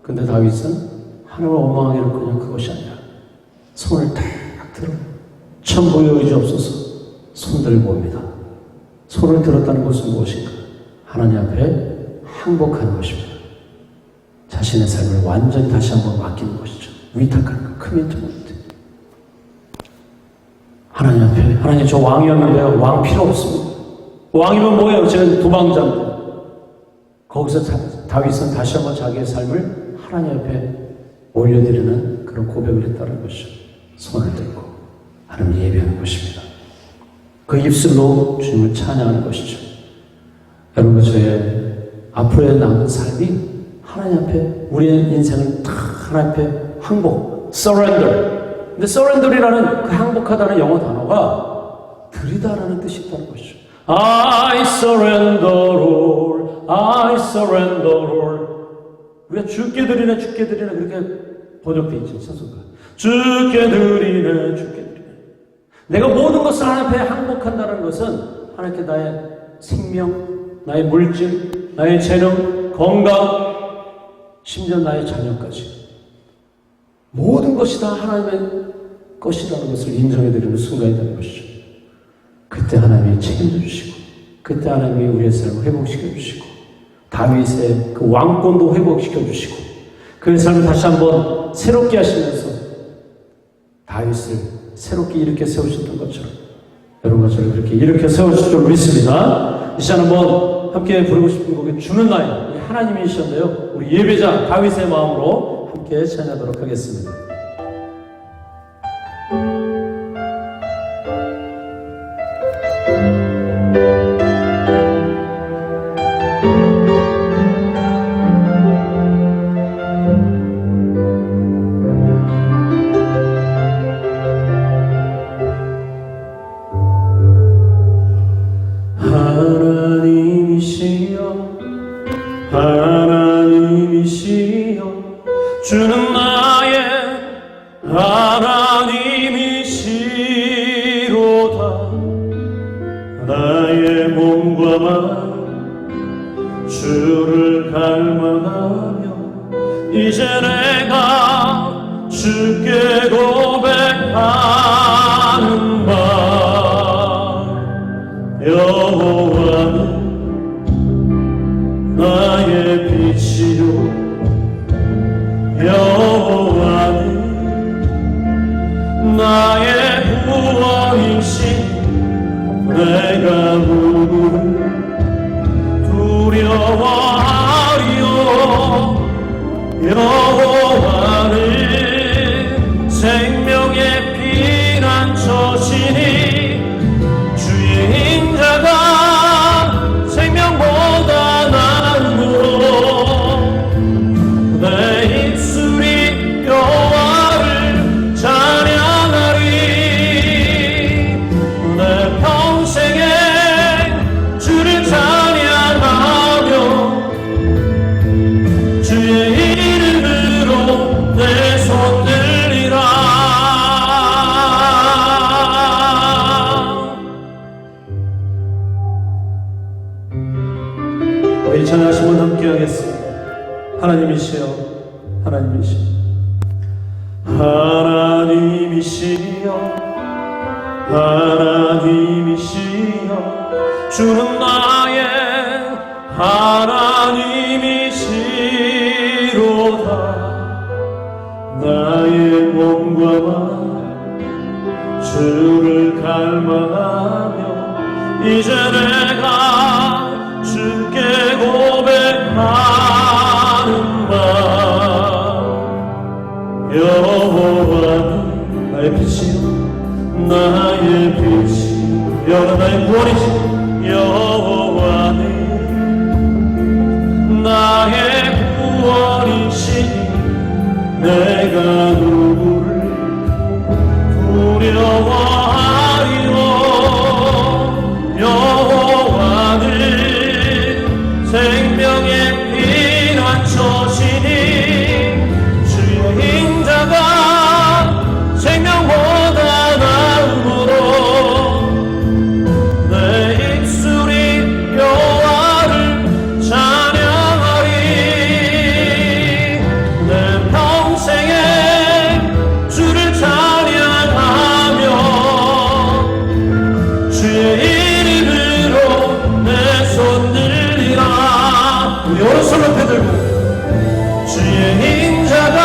근데 다윗은 하나님을 원망하기는 그냥 그것이 아니라 손을 딱 들어 천부의 의지 없어서 손들고 옵니다. 손을 들었다는 것은 무엇인가? 하나님 앞에 항복하는 것입니다. 자신의 삶을 완전히 다시 한번 맡기는 것이죠. 위탁하는 것, 커미트먼트. 하나님 앞에, 하나님 저 왕이었는데요. 왕 필요 없습니다. 왕이면 뭐예요? 제가 도망자입니다. 거기서 다윗은 다시 한번 자기의 삶을 하나님 앞에 올려드리는 그런 고백을 했다는 것이죠. 손을 들고 하나님 예배하는 것입니다. 그 입술로 주님을 찬양하는 것이죠. 여러분, 저의 앞으로의 남은 삶이 하나님 앞에 우리의 인생을 다 하나님 앞에 항복, surrender. 근데 surrender이라는 그 항복하다는 영어 단어가 드리다라는 뜻이 있다는 것이죠. I surrender all, I surrender all. 우리가 주께 드리네, 주께 드리네 그렇게 번역되어 있죠. 찬송가. 주께 드리네, 주께 드리네. 내가 모든 것을 하나님 앞에 항복한다는 것은 하나님께 나의 생명, 나의 물질, 나의 재능, 건강, 심지어 나의 자녀까지 모든 것이 다 하나님의 것이라는 것을 인정해드리는 순간이라는 것이죠. 그때 하나님이 책임져 주시고 그때 하나님이 우리의 삶을 회복시켜 주시고 다윗의 그 왕권도 회복시켜 주시고 그의 삶을 다시 한번 새롭게 하시면서 다윗을 새롭게 일으켜 세우셨던 것처럼 여러분과 저를 그렇게 일으켜 세우실 줄 믿습니다. 이 시간 한번 함께 부르고 싶은 곡이 주는 나의 하나님이셨는데요. 우리 예배자 다윗의 마음으로 함께 찬양하도록 하겠습니다. 하나님이시여 주는 나의 하나님이시로다. 나의 몸과 마음 주를 갈망하며 이제 내가 주께 고백하는 바 여호와는 나의 빛이요 여호와는 나의 구원이신 내가 누구를 두려워하리요 여호와는 생명의 피난처시니 하나님이시여 주는 나의 하나님이시로다. 나의 몸과 마음 주를 갈망하며 이제 내가 주께 고백하는 바 여호와는 나의 빛이요 나의 빛이요 나의 구원이시 여호와는 나의 구원이시니 내가 누구를 두려워하리요. 여호와는 생명의 피난처시니 주의 인자가 생명보다 나음으로 내 입술이 여호와를 찬양하리. 내 평생에 주를 찬양하며 주의 이름으로 내 손 들리라. 우리 오른손 높이 들고 주의 인자가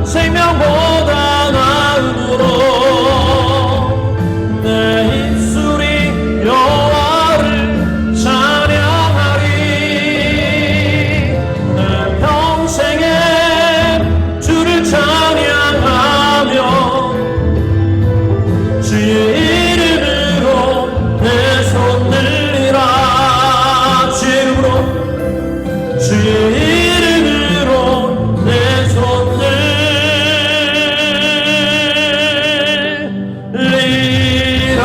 생명보다 나음으로 내 입술이 여호와를 찬양하리. 내 평생에 주를 찬양하며 주의 이름으로 내 손 들리라. 주의 이름으로 주의 이름으로 내 손 들리라.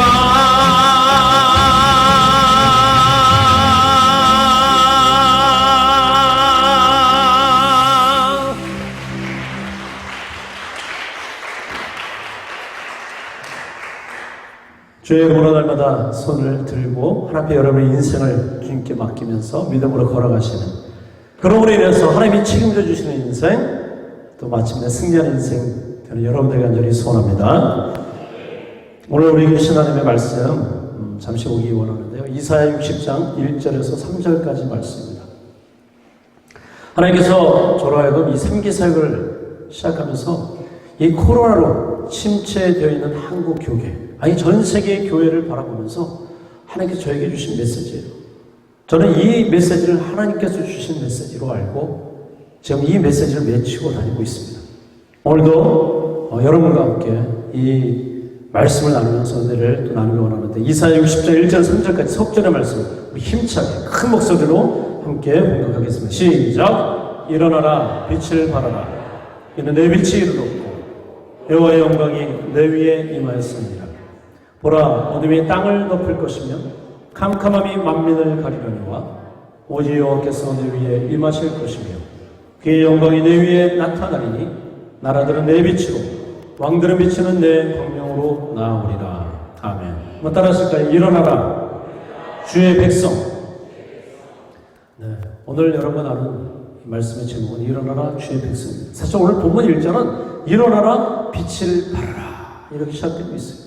주의 이름으로 날마다 손을 들고 하나님 앞에 여러분의 인생을 주님께 맡기면서 믿음으로 걸어가시는, 그러므로 인해서 하나님이 책임져 주시는 인생, 또 마침내 승리하는 인생 되는 여러분들 간절히 소원합니다. 오늘 우리 계신 하나님의 말씀 잠시 보기 원하는데요. 이사야 60장 1절에서 3절까지 말씀입니다. 하나님께서 저로 하여금 이 3기 사역을 시작하면서 이 코로나로 침체되어 있는 한국 교회, 아니 전 세계의 교회를 바라보면서 하나님께서 저에게 주신 메시지예요. 저는 이 메시지를 하나님께서 주신 메시지로 알고 지금 이 메시지를 외치고 다니고 있습니다. 오늘도 여러분과 함께 이 말씀을 나누면서 은혜를 또 나누기 원하는데, 이사야 60장 1절 3절까지 석절의 말씀 우리 힘차게 큰 목소리로 함께 공격하겠습니다. 시작. 일어나라 빛을 발하라 이는 내 빛이 이르렀고 여호와의 영광이 내 위에 임하였습니다. 보라 어둠이 땅을 덮을 것이며 캄캄함이 만민을 가리려니와 오직 여호와께서 내 위에 임하실 것이며 그의 영광이 내 위에 나타나리니 나라들은 내 빛으로 왕들은 비치는 내 광명으로 나아오리라. 아멘. 한번 따라하실까요? 일어나라 주의 백성. 네, 오늘 여러분 아는 말씀의 제목은 일어나라 주의 백성입니다. 사실 오늘 본문 1절은 일어나라 빛을 발하라 이렇게 시작되고 있어요.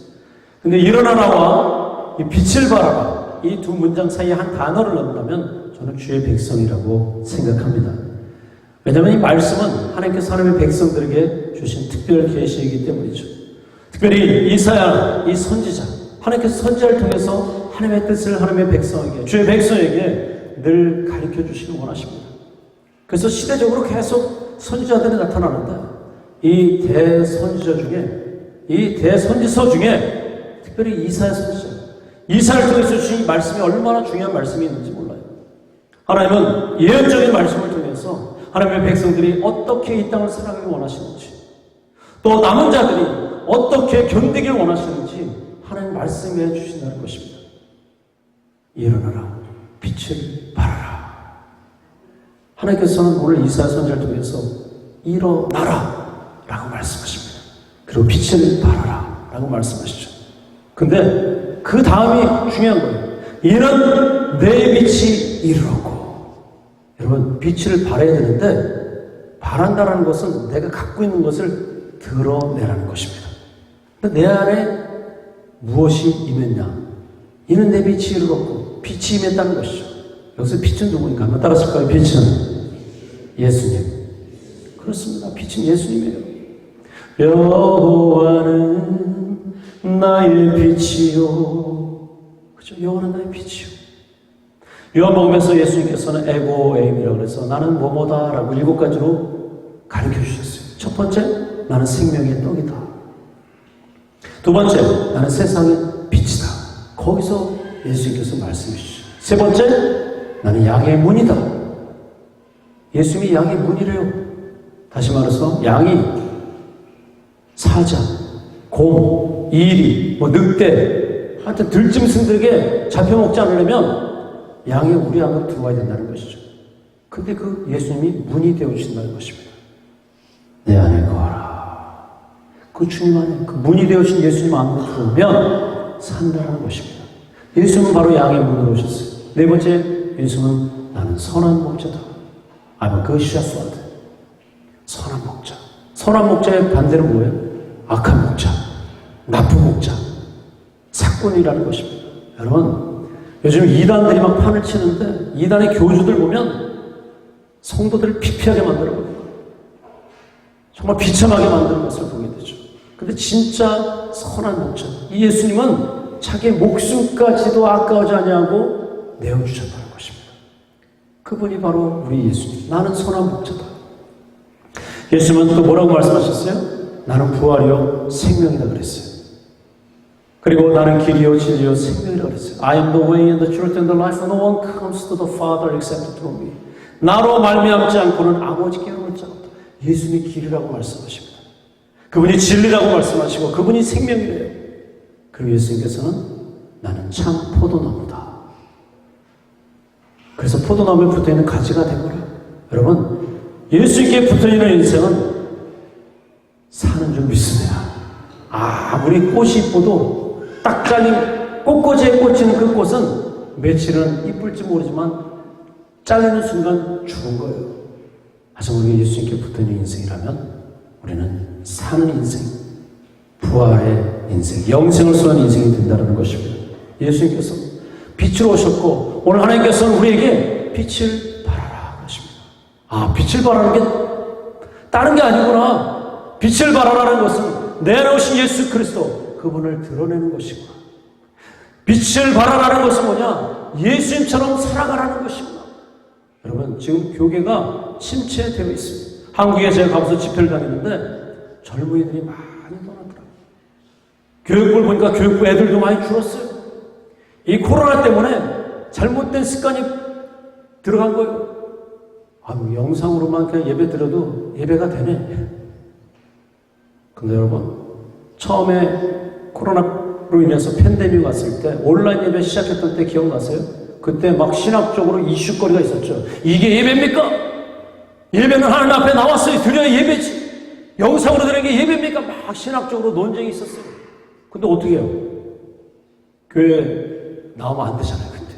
근데 일어나라와 이 빛을 발하라 이 두 문장 사이에 한 단어를 넣는다면 저는 주의 백성이라고 생각합니다. 왜냐하면 이 말씀은 하나님께서 하나님의 백성들에게 주신 특별 계시이기 때문이죠. 특별히 이사야 이 선지자, 하나님께서 선지자를 통해서 하나님의 뜻을 하나님의 백성에게, 주의 백성에게 늘 가르쳐 주시길 원하십니다. 그래서 시대적으로 계속 선지자들이 나타나는데 이 대선지자 중에, 이 대선지서 중에 특별히 이사야 선지자, 이사야를 통해서 주신 이 말씀이 얼마나 중요한 말씀이 있는지 몰라요. 하나님은 예언적인 말씀을 통해서 하나님의 백성들이 어떻게 이 땅을 살아가길 원하시는지, 또 남은 자들이 어떻게 견디길 원하시는지 하나님 말씀해 주신다는 것입니다. 일어나라 빛을 발하라. 하나님께서는 오늘 이사야 선지자를 통해서 일어나라 라고 말씀하십니다. 그리고 빛을 발하라 라고 말씀하시죠. 근데 그 다음이 중요한 거예요. 이는 내 빛이 이르렀고. 여러분, 빛을 발해야 되는데, 발한다라는 것은 내가 갖고 있는 것을 드러내라는 것입니다. 내 안에 무엇이 임했냐? 이는 내 빛이 이르렀고 빛이 임했다는 것이죠. 여기서 빛은 누구인가? 한번 따라할까요? 빛은 예수님. 그렇습니다. 빛은 예수님이에요. 여호와는 나의 빛이요. 그죠? 여호와는 나의 빛이요. 요한복음에서 예수님께서는 에고에임이라고 해서 나는 뭐뭐다라고 7가지로 가르쳐 주셨어요. 첫 번째, 나는 생명의 떡이다. 두 번째, 나는 세상의 빛이다. 거기서 예수님께서 말씀해 주시죠. 세 번째, 나는 양의 문이다. 예수님이 양의 문이래요. 다시 말해서 양이 사자, 곰, 이리, 늑대, 하여튼 들짐승들에게 잡혀먹지 않으려면 양이 우리 안으로 들어와야 된다는 것이죠. 근데 그 예수님이 문이 되어주신다는 것입니다. 내 안에 거하라. 그 주님 안에 그 문이 되어주신 예수님 안으로 들어오면 산다는 것입니다. 예수님은 바로 양의 문으로 오셨어요. 네 번째, 예수님은 나는 선한 목자다. I'm a good shepherd. 선한 목자. 선한 목자의 반대는 뭐예요? 악한 목자, 나쁜 목자, 사꾼이라는 것입니다. 여러분, 요즘 이단들이 막 판을 치는데 이단의 교주들 보면 성도들을 피폐하게 만들어버려요. 정말 비참하게 만드는 것을 보게 되죠. 근데 진짜 선한 목자, 이 예수님은 자기의 목숨까지도 아까워하지 아니하고 내어주셨다는 것입니다. 그분이 바로 우리 예수님. 나는 선한 목자다. 예수님은 또 뭐라고 말씀하셨어요? 나는 부활이요 생명이다 그랬어요. 그리고 나는 길이요 진리요 생명이라 그랬어요. I am the way and the truth and the life. No one comes to the Father except through me. 나로 말미암지 않고는 아버지께 이르는 자가 없다. 예수님이 길이라고 말씀하십니다. 그분이 진리라고 말씀하시고 그분이 생명이래요. 그리고 예수님께서는 나는 참 포도나무다. 그래서 포도나무에 붙어있는 가지가 되거라. 여러분, 예수님께 붙어있는 인생은 사는 줄 믿습니다. 아무리 꽃이 이뻐도 딱 잘린 꽃꽂이에 꽂히는 그 꽃은 며칠은 이쁠지 모르지만 잘리는 순간 죽은 거예요. 하지만 우리가 예수님께 붙어있는 인생이라면 우리는 사는 인생, 부활의 인생, 영생을 소유한 인생이 된다는 것입니다. 예수님께서 빛으로 오셨고 오늘 하나님께서는 우리에게 빛을 발하라 하십니다. 아, 빛을 발하는 게 다른 게 아니구나. 빛을 발하라는 것은 내 안에 오신 예수 그리스도 그분을 드러내는 것이구나. 빛을 발하라는 것은 뭐냐? 예수님처럼 살아가라는 것이구나. 여러분, 지금 교계가 침체되어 있습니다. 한국에 제가 가면서 집회를 다니는데 젊은이들이 많이 떠나더라고요. 교육부를 보니까 교육부 애들도 많이 줄었어요. 이 코로나 때문에 잘못된 습관이 들어간 거예요. 영상으로만 그냥 예배 드려도 예배가 되네. 근데 여러분, 처음에 코로나로 인해서 팬데믹 왔을 때 온라인 예배 시작했던 때 기억나세요? 그때 막 신학적으로 이슈거리가 있었죠. 이게 예배입니까? 예배는 하나님 앞에 나왔어요. 드려야 예배지. 영상으로 드리는 게 예배입니까? 막 신학적으로 논쟁이 있었어요. 근데 어떻게 해요? 교회 나오면 안 되잖아요, 그때.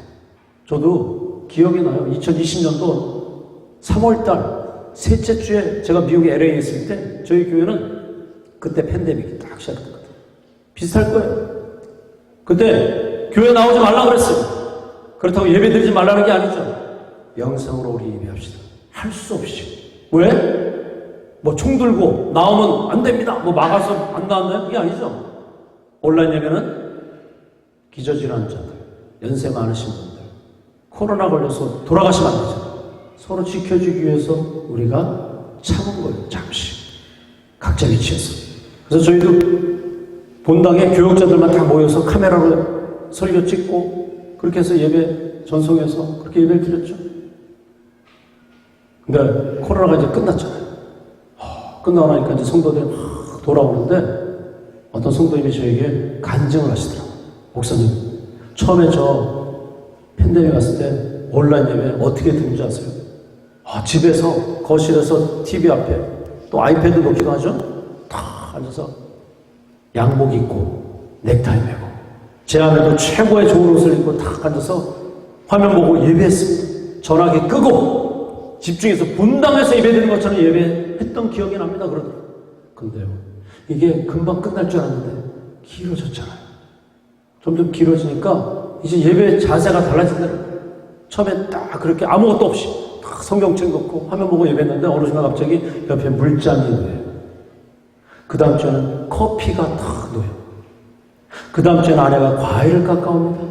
저도 기억이 나요. 2020년도 3월달 셋째 주에 제가 미국에 LA에 있을 때 저희 교회는 그때 팬데믹이 딱 시작했거든요. 비슷할 거예요. 그때 교회 나오지 말라 그랬어요. 그렇다고 예배 드리지 말라는 게 아니죠. 영상으로 우리 예배합시다. 할 수 없이. 왜? 뭐 총 들고 나오면 안 됩니다. 뭐 막아서 안 나왔나요? 그게 아니죠. 온라인 예배는 기저질환자들, 연세 많으신 분들, 코로나 걸려서 돌아가시면 안 되죠. 서로 지켜주기 위해서 우리가 참은 거예요. 잠시. 각자 위치에서. 그래서 저희도 본당에 교역자들만 다 모여서 카메라로 설교 찍고 그렇게 해서 예배 전송해서 그렇게 예배를 드렸죠. 근데 코로나가 이제 끝났잖아요. 끝나고 나니까 이제 성도들이 막 돌아오는데 어떤 성도님이 저에게 간증을 하시더라고요. 목사님, 처음에 저 팬데믹 왔을 때 온라인 예배 어떻게 드는지 아세요? 집에서 거실에서 TV 앞에 또 아이패드 놓기도 하죠. 다 앉아서 양복 입고 넥타이 매고 제 안에도 최고의 좋은 옷을 입고 딱 앉아서 화면 보고 예배했습니다. 전화기 끄고 집중해서 본당에서 예배드리는 것처럼 예배했던 기억이 납니다. 그러더라고요. 근데요, 이게 금방 끝날 줄 알았는데 길어졌잖아요. 점점 길어지니까 이제 예배 자세가 달라진다는 거예요. 처음에 딱 그렇게 아무것도 없이 딱 성경책 놓고 화면 보고 예배했는데 어느 순간 갑자기 옆에 물잔이 놓여요. 그 다음 주에는 커피가 딱 놓여요. 그 다음 주에는 아내가 과일을 깎아옵니다.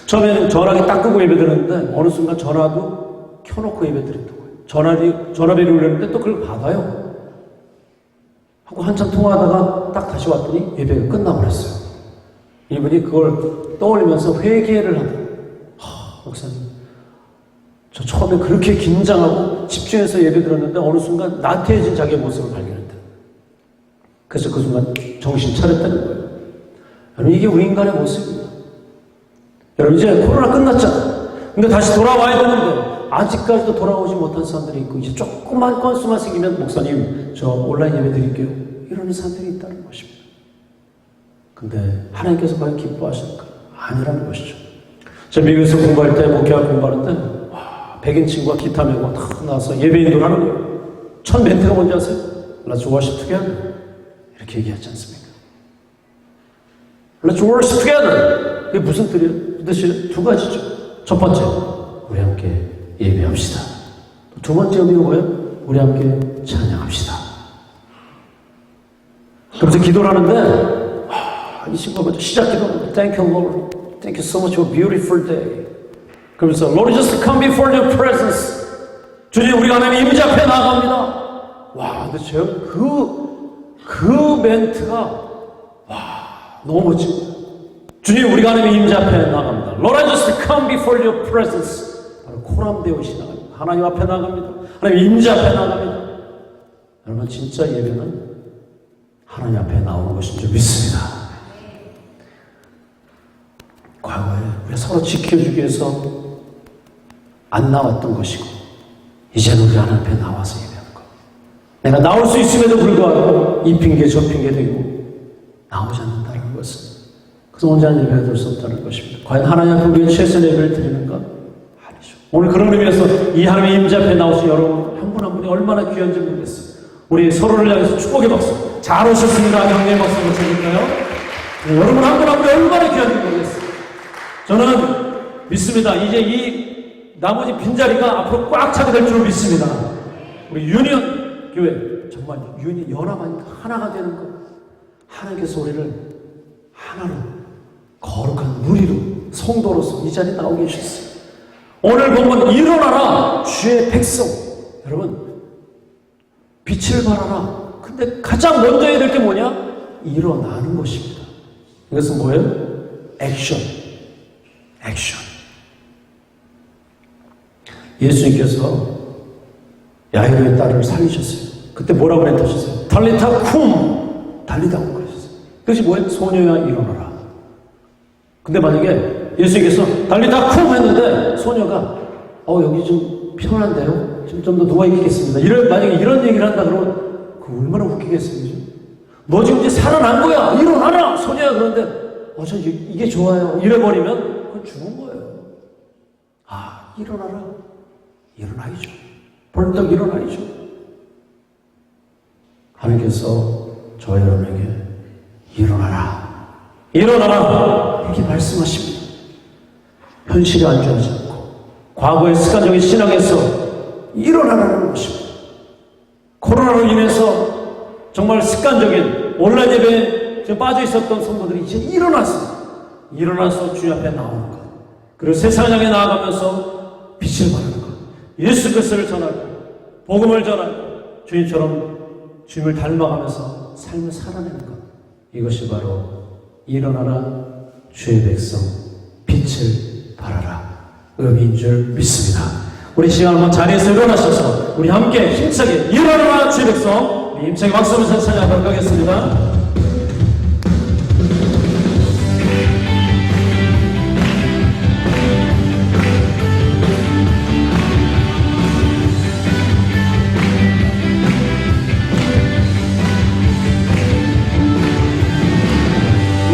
처음에는 전화기 딱 끄고 예배 드렸는데 어느 순간 전화도 켜놓고 예배 드렸던 거예요. 전화비를 올렸는데 또 그걸 받아요. 하고 한참 통화하다가 딱 다시 왔더니 예배가 끝나버렸어요. 이분이 그걸 떠올리면서 회개를 하더라고요. 목사님, 저 처음에 그렇게 긴장하고 집중해서 예배 드렸는데 어느 순간 나태해진 자기의 모습을 발견했다. 그래서 그 순간 정신 차렸다는 거예요. 여러분, 이게 우리 인간의 모습입니다. 여러분, 이제 코로나 끝났잖아요. 근데 다시 돌아와야 되는데 아직까지도 돌아오지 못한 사람들이 있고, 이제 조금만 건수만 생기면 목사님 저 온라인 예배 드릴게요, 이러는 사람들이 있다는 것입니다. 근데 하나님께서 과연 기뻐하실까? 아니라는 것이죠. 제가 미국에서 공부할 때, 목회학 공부하는데 백인 친구가 기타 메고 탁 나와서 예배 인도를 하는 거예요. 첫 멘트가 뭔지 아세요? Let's worship together, 이렇게 얘기하지 않습니까? Let's worship together. 그게 무슨 뜻이에요? 두 가지죠. 첫 번째, 우리 함께 예배합시다. 두 번째 의미가 뭐예요? 우리 함께 찬양합시다. 그래서 기도를 하는데 이 친구가 먼저 시작 기도합니다. Thank you, Lord. Thank you so much for a beautiful day. 그러면서 Lord, just come before your presence. 주님, 우리가 하나님 임재 앞에 나아갑니다. 와, 근데 제가 그 멘트가 너무 멋집니다. 주님, 우리가 하나님 임재 앞에 나아갑니다. Lord, I just come before your presence. 바로 코람데오시 나갑니다. 하나님 앞에 나갑니다. 하나님 임재 앞에 나갑니다. 여러분, 진짜 예배는 하나님 앞에 나오는 것인 줄 믿습니다. 과거에 우리 서로 지켜주기 위해서 안 나왔던 것이고, 이제는 우리 하나님 앞에 나와서 예배하는 것. 내가 나올 수 있음에도 불구하고 이 핑계 저 핑계 대고 나오지 않는다는 것은 그래서 온전한 예배가 될 수 없다는 것입니다. 과연 하나님 앞에 우리가 최선의 예배를 드리는가? 아니죠. 오늘 그런 의미에서 이 하나님의 임재 앞에 나오신 여러분 한 분 한 분이 얼마나 귀한지 모르겠어요. 우리 서로를 향해서 축복의 박수. 잘 오셨습니다. 경례의 박수를 쳐줄까요? 여러분 한 분 한 분이 얼마나 귀한지 모르겠어요. 저는 믿습니다. 이제 이 나머지 빈자리가 앞으로 꽉 차게 될 줄 믿습니다. 우리 유니언 교회 정말 연합하니까 하나가 되는 것. 하나님께서 우리를 하나로 거룩한 무리로 성도로서 이 자리에 나오게 해주셨어요. 오늘 보면 일어나라 주의 백성. 여러분 빛을 발하라. 근데 가장 먼저 해야 될 게 뭐냐? 일어나는 것입니다. 이것은 뭐예요? 액션. 예수님께서 야이로의 딸을 살리셨어요. 그때 뭐라고 그랬다셨어요? 달리타 쿰, 달리다 온 거였어요. 그것이 뭐예요? 소녀야 일어나라. 근데 만약에 예수님께서 달리타 쿰 했는데 소녀가 여기 좀 편한데요? 좀 더 누워있겠습니다. 만약에 이런 얘기를 한다 그러면 그 얼마나 웃기겠어요. 너 지금 이제 살아난 거야. 일어나라 소녀야. 그런데 저 이게 좋아요. 이래버리면 그건 죽은 거예요. 일어나라. 일어나야죠. 벌떡 일어나야죠. 하나님께서 저와 여러분에게 일어나라. 이렇게 말씀하십니다. 현실에 안주하지 않고 과거의 습관적인 신앙에서 일어나라는 것입니다. 코로나로 인해서 정말 습관적인 온라인 예배에 빠져 있었던 성도들이 이제 일어나서 주님 앞에 나오는 것. 그리고 세상을 향해 나아가면서 빛을 발하는 것. 예수 그리스도를 전하고 복음을 전하고 주님처럼 주님을 닮아가면서 삶을 살아내는 것. 이것이 바로 일어나라 주의 백성 빛을 발하라 의미인 줄 믿습니다. 우리 시간 한번 자리에서 일어나셔서 우리 함께 힘차게 일어나라 주의 백성 힘차게 박수하면서 찬양하도록 하겠습니다.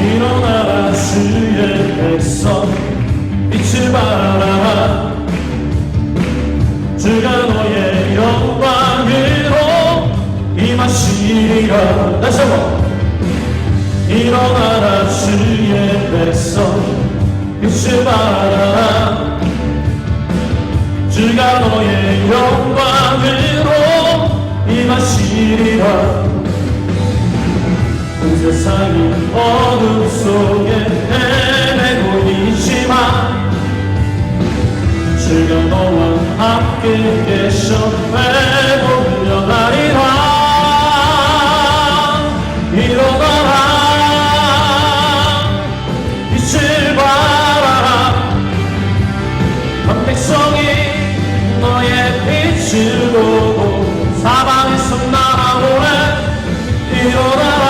일어나라 주의 백성 빛을 발하라 주가 너의 영광으로 임하시리라. 다시 한번 일어나라 주의 백성 빛을 발하라 주가 너의 영광으로 임하시리라 온 세상이 어둠 속에 헤매고 있지만 주가 너와 함께 계셔 회복을 영하리라 일어나라 빛을 발하라 한 백성이 너의 빛을 보고 사방에서 나오네 일어나라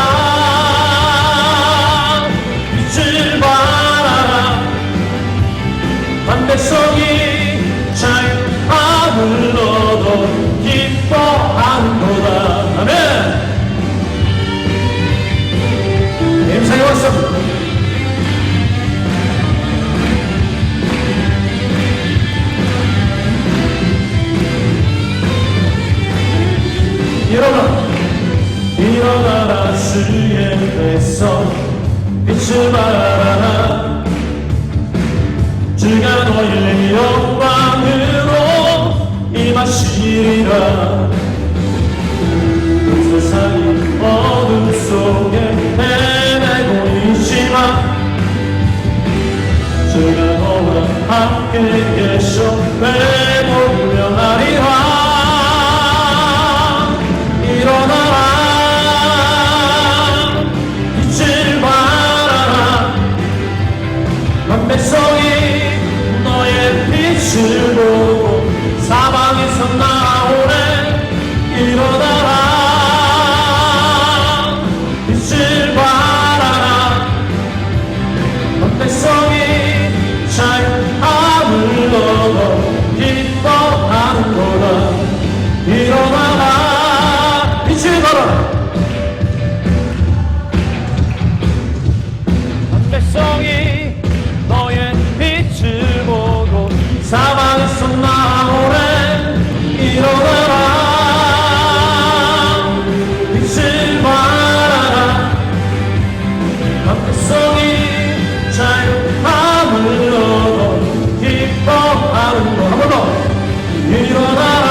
빛을 발하라 한 백성이 자유함을 얻어 기뻐하는도다 아멘 임상이 왔습니다. 일어나라 주의 백성 빛을 발하라 주가 너의 영광으로 임하시리라 온 세상이 어둠 속에 헤매고 있지만 주가 너와 함께 계셔 회복을 명하리라 일어나라 빛을 발하라 한 백성이 너의 빛을 보고 사방에서 나오네 일어나라 빛을 발하라 한 백성이 자유함을 얻어 기뻐하는도다 일어나라 빛을 발하라 한 백성이 너의 빛을 보고 사방에서 나오네 일어나라 빛을 발하라 한 백성이 자유함을 얻어 기뻐하는 것 한 번 더 일어나라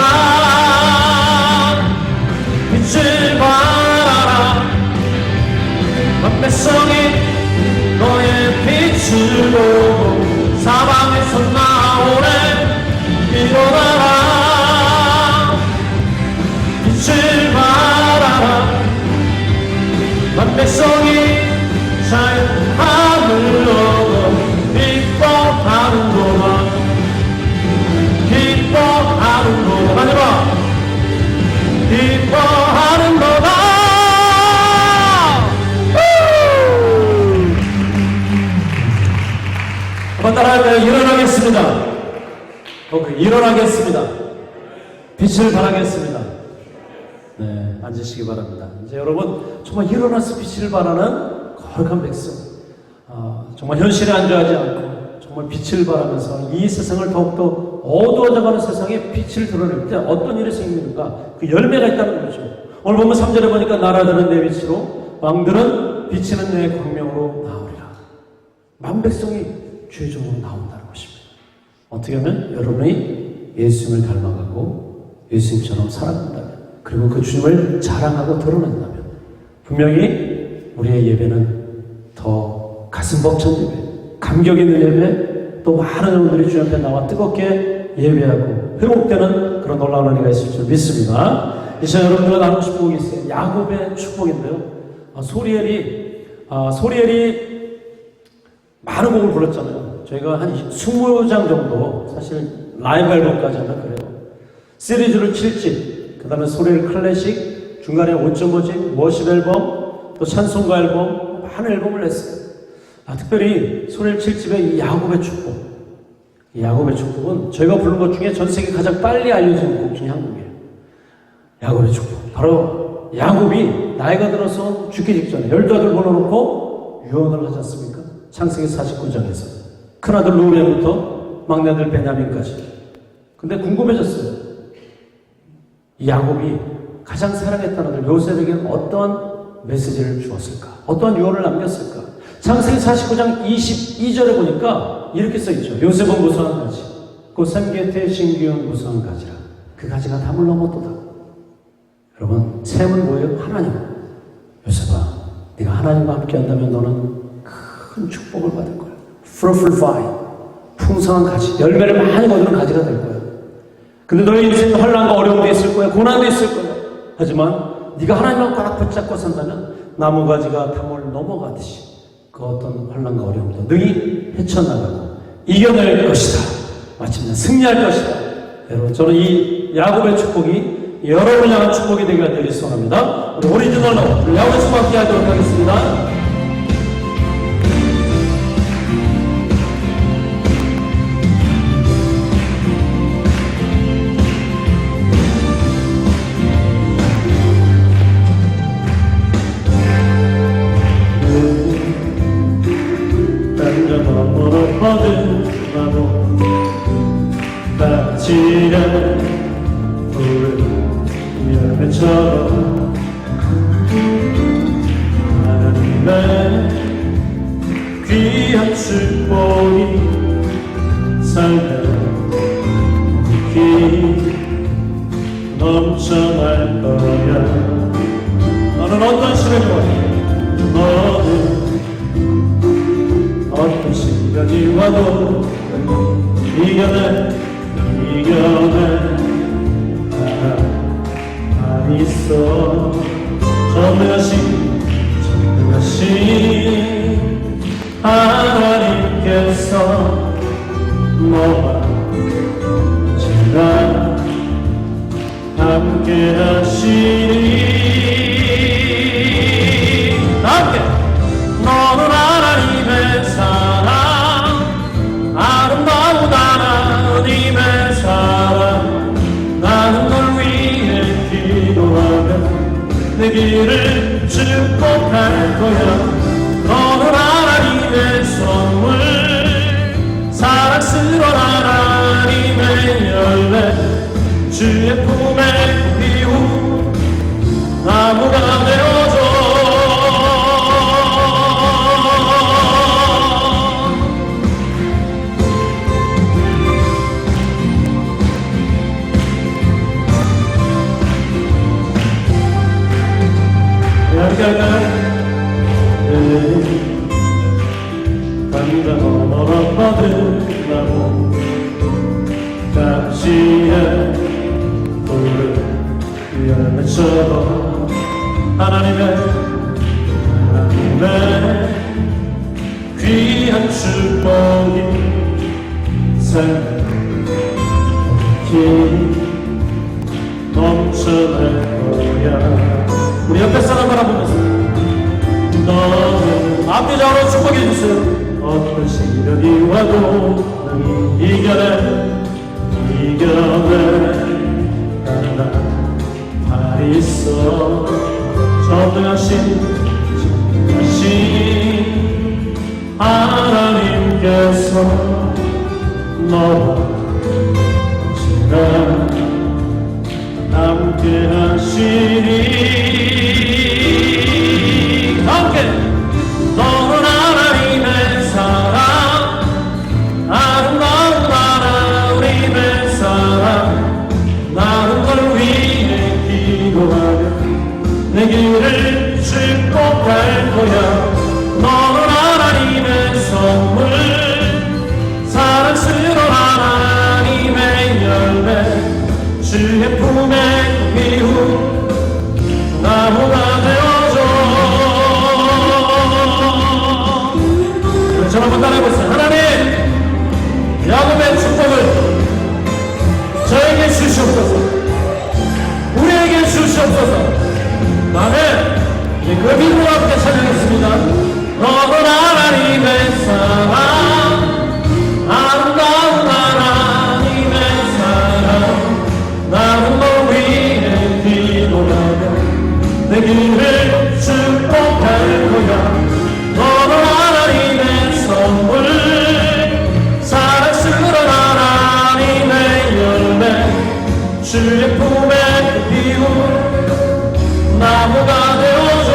빛을 발하라 한 백성이 너의 빛을 보고 사방에서 나오네 일어나라 빛을 발하라 한 백성이 자유함을 얻어 기뻐하는도다 기뻐하는도다 마지막 기뻐하는도다 한번 따라할까요? 일어나겠습니다. 일어나겠습니다. 빛을 발하겠습니다. 네, 앉으시기 바랍니다. 이제 여러분 정말 일어나서 빛을 발하는 거룩한 백성 정말 현실에 안주하지 않고 정말 빛을 발하면서 이 세상을 더욱더 어두워져가는 세상에 빛을 드러낼 때 어떤 일이 생깁니까? 그 열매가 있다는 거죠. 오늘 보면 3절에 보니까 나라들은 내 빛으로 왕들은 비치는 내 광명으로 나오리라. 만백성이 최종으로 나온다는 것입니다. 어떻게 하면 여러분이 예수님을 닮아가고 예수님처럼 살아간다면 그리고 그 주님을 자랑하고 드러낸다면 분명히 우리의 예배는 더 가슴 벅찬 예배, 감격 있는 예배, 또 많은 여러분들이 주님 앞에 나와 뜨겁게 예배하고 회복되는 그런 놀라운 은혜가 있을 줄 믿습니다. 이 시간 여러분들과 나누고 싶은 곡이 있어요. 야곱의 축복인데요. 소리엘이 많은 곡을 불렀잖아요. 저희가 한 20장 정도 사실 라이브 앨범까지 하면 그래요. 시리즈를 7집, 그 다음에 소리엘 클래식, 중간에 5.5집, 워십 앨범, 또 찬송가 앨범, 많은 앨범을 냈어요. 특별히 소리엘 7집의 이 야곱의 축복. 이 야곱의 축복은 저희가 부른 것 중에 전 세계 가장 빨리 알려진 곡 중에 한 곡이에요. 야곱의 축복. 바로 야곱이 나이가 들어서 죽기 직전에 12아들 보내놓고 유언을 하지 않습니까? 창세기 49장에서 큰아들 루벤부터 막내아들 베냐민까지. 근데 궁금해졌어요. 이 야곱이 가장 사랑했던 아들 요셉에게 어떠한 메시지를 주었을까? 어떠한 유언을 남겼을까? 창세기 49장 22절에 보니까 이렇게 써있죠. 요셉은 무성한 가지, 그 샘곁에 신기한 무성한 가지라. 그 가지가 담을 넘었도다. 여러분, 샘은 뭐예요? 하나님. 요셉아, 네가 하나님과 함께 한다면 너는 큰 축복을 받을 거야. fruitful vine, 풍성한 가지, 열매를 많이 거두는 가지가 될 거야. 근데 너의 인생은 환난과 어려움도 있을 거야. 고난도 있을 거야. 하지만 네가 하나님과 꽉 붙잡고 산다면 나무 가지가 담을 넘어가듯이 그 어떤 환난과 어려움도 능히 헤쳐나가고 이겨낼 것이다. 마침내 승리할 것이다. 여러분, 저는 이 야곱의 축복이 여러분을 향한 축복이 되게 되길 소원합니다. 우리 오리지널로 야곱의 축복 함께 하도록 하겠습니다. 받으라고 다치는 푸른 열매처럼 하나님의 귀한 축복이 삶에 깊이 넘쳐날 거야. 너는 어떤 시련이 와도 너는 어떤 시련이 와도 이겨내 나만 있어. 전능하신 하나님께서 너와 제가 함께 하시니 함께 너는 하나님의 사랑, 아름다운 하나님의 사랑. 나는 널 위해 기도하며 내 길을 축복할 거야. 너는 하나님의 선물, 사랑스러운 하나님의 열매, 주의 품에 피운 나무가 되어줘. 감당 너무나 받으라고 가시에 푸른 열매처럼 하나님의 귀한 축복이 삶에 넘쳐날 거야. 우리 옆에 사람 바라보면서 너는 앞뒤적으로 축복해 주세요. 어떤 시련이 와도 능히 이겨내 나만 있어. 전능하신 하나님께서 너와 제가 함께 하시니 함께 너는 하나님의 사랑, 아름다운 하나님의 사랑. 나는 널 위해 기도하며 내 길을 축복할 거야. 너는 하나님의 선물, 사랑스러운 하나님의 열매, 주의 품에 피운 나무가 되어줘. 저를 한번 따라해보세요. 하나님, 야곱의 축복을 저에게 주시옵소서. 우리에게 주시옵소서. 아멘. 그 믿음과 함께 찬양했습니다. 너는 하나님의 사랑, 아름다운 하나님의 사랑. 나는 너 위해 기도하며 내 길을 축복할 거야. 너는 하나님의 선물, 사랑스러운 하나님의 열매, 주의 품에 피운 나무가 되어줘.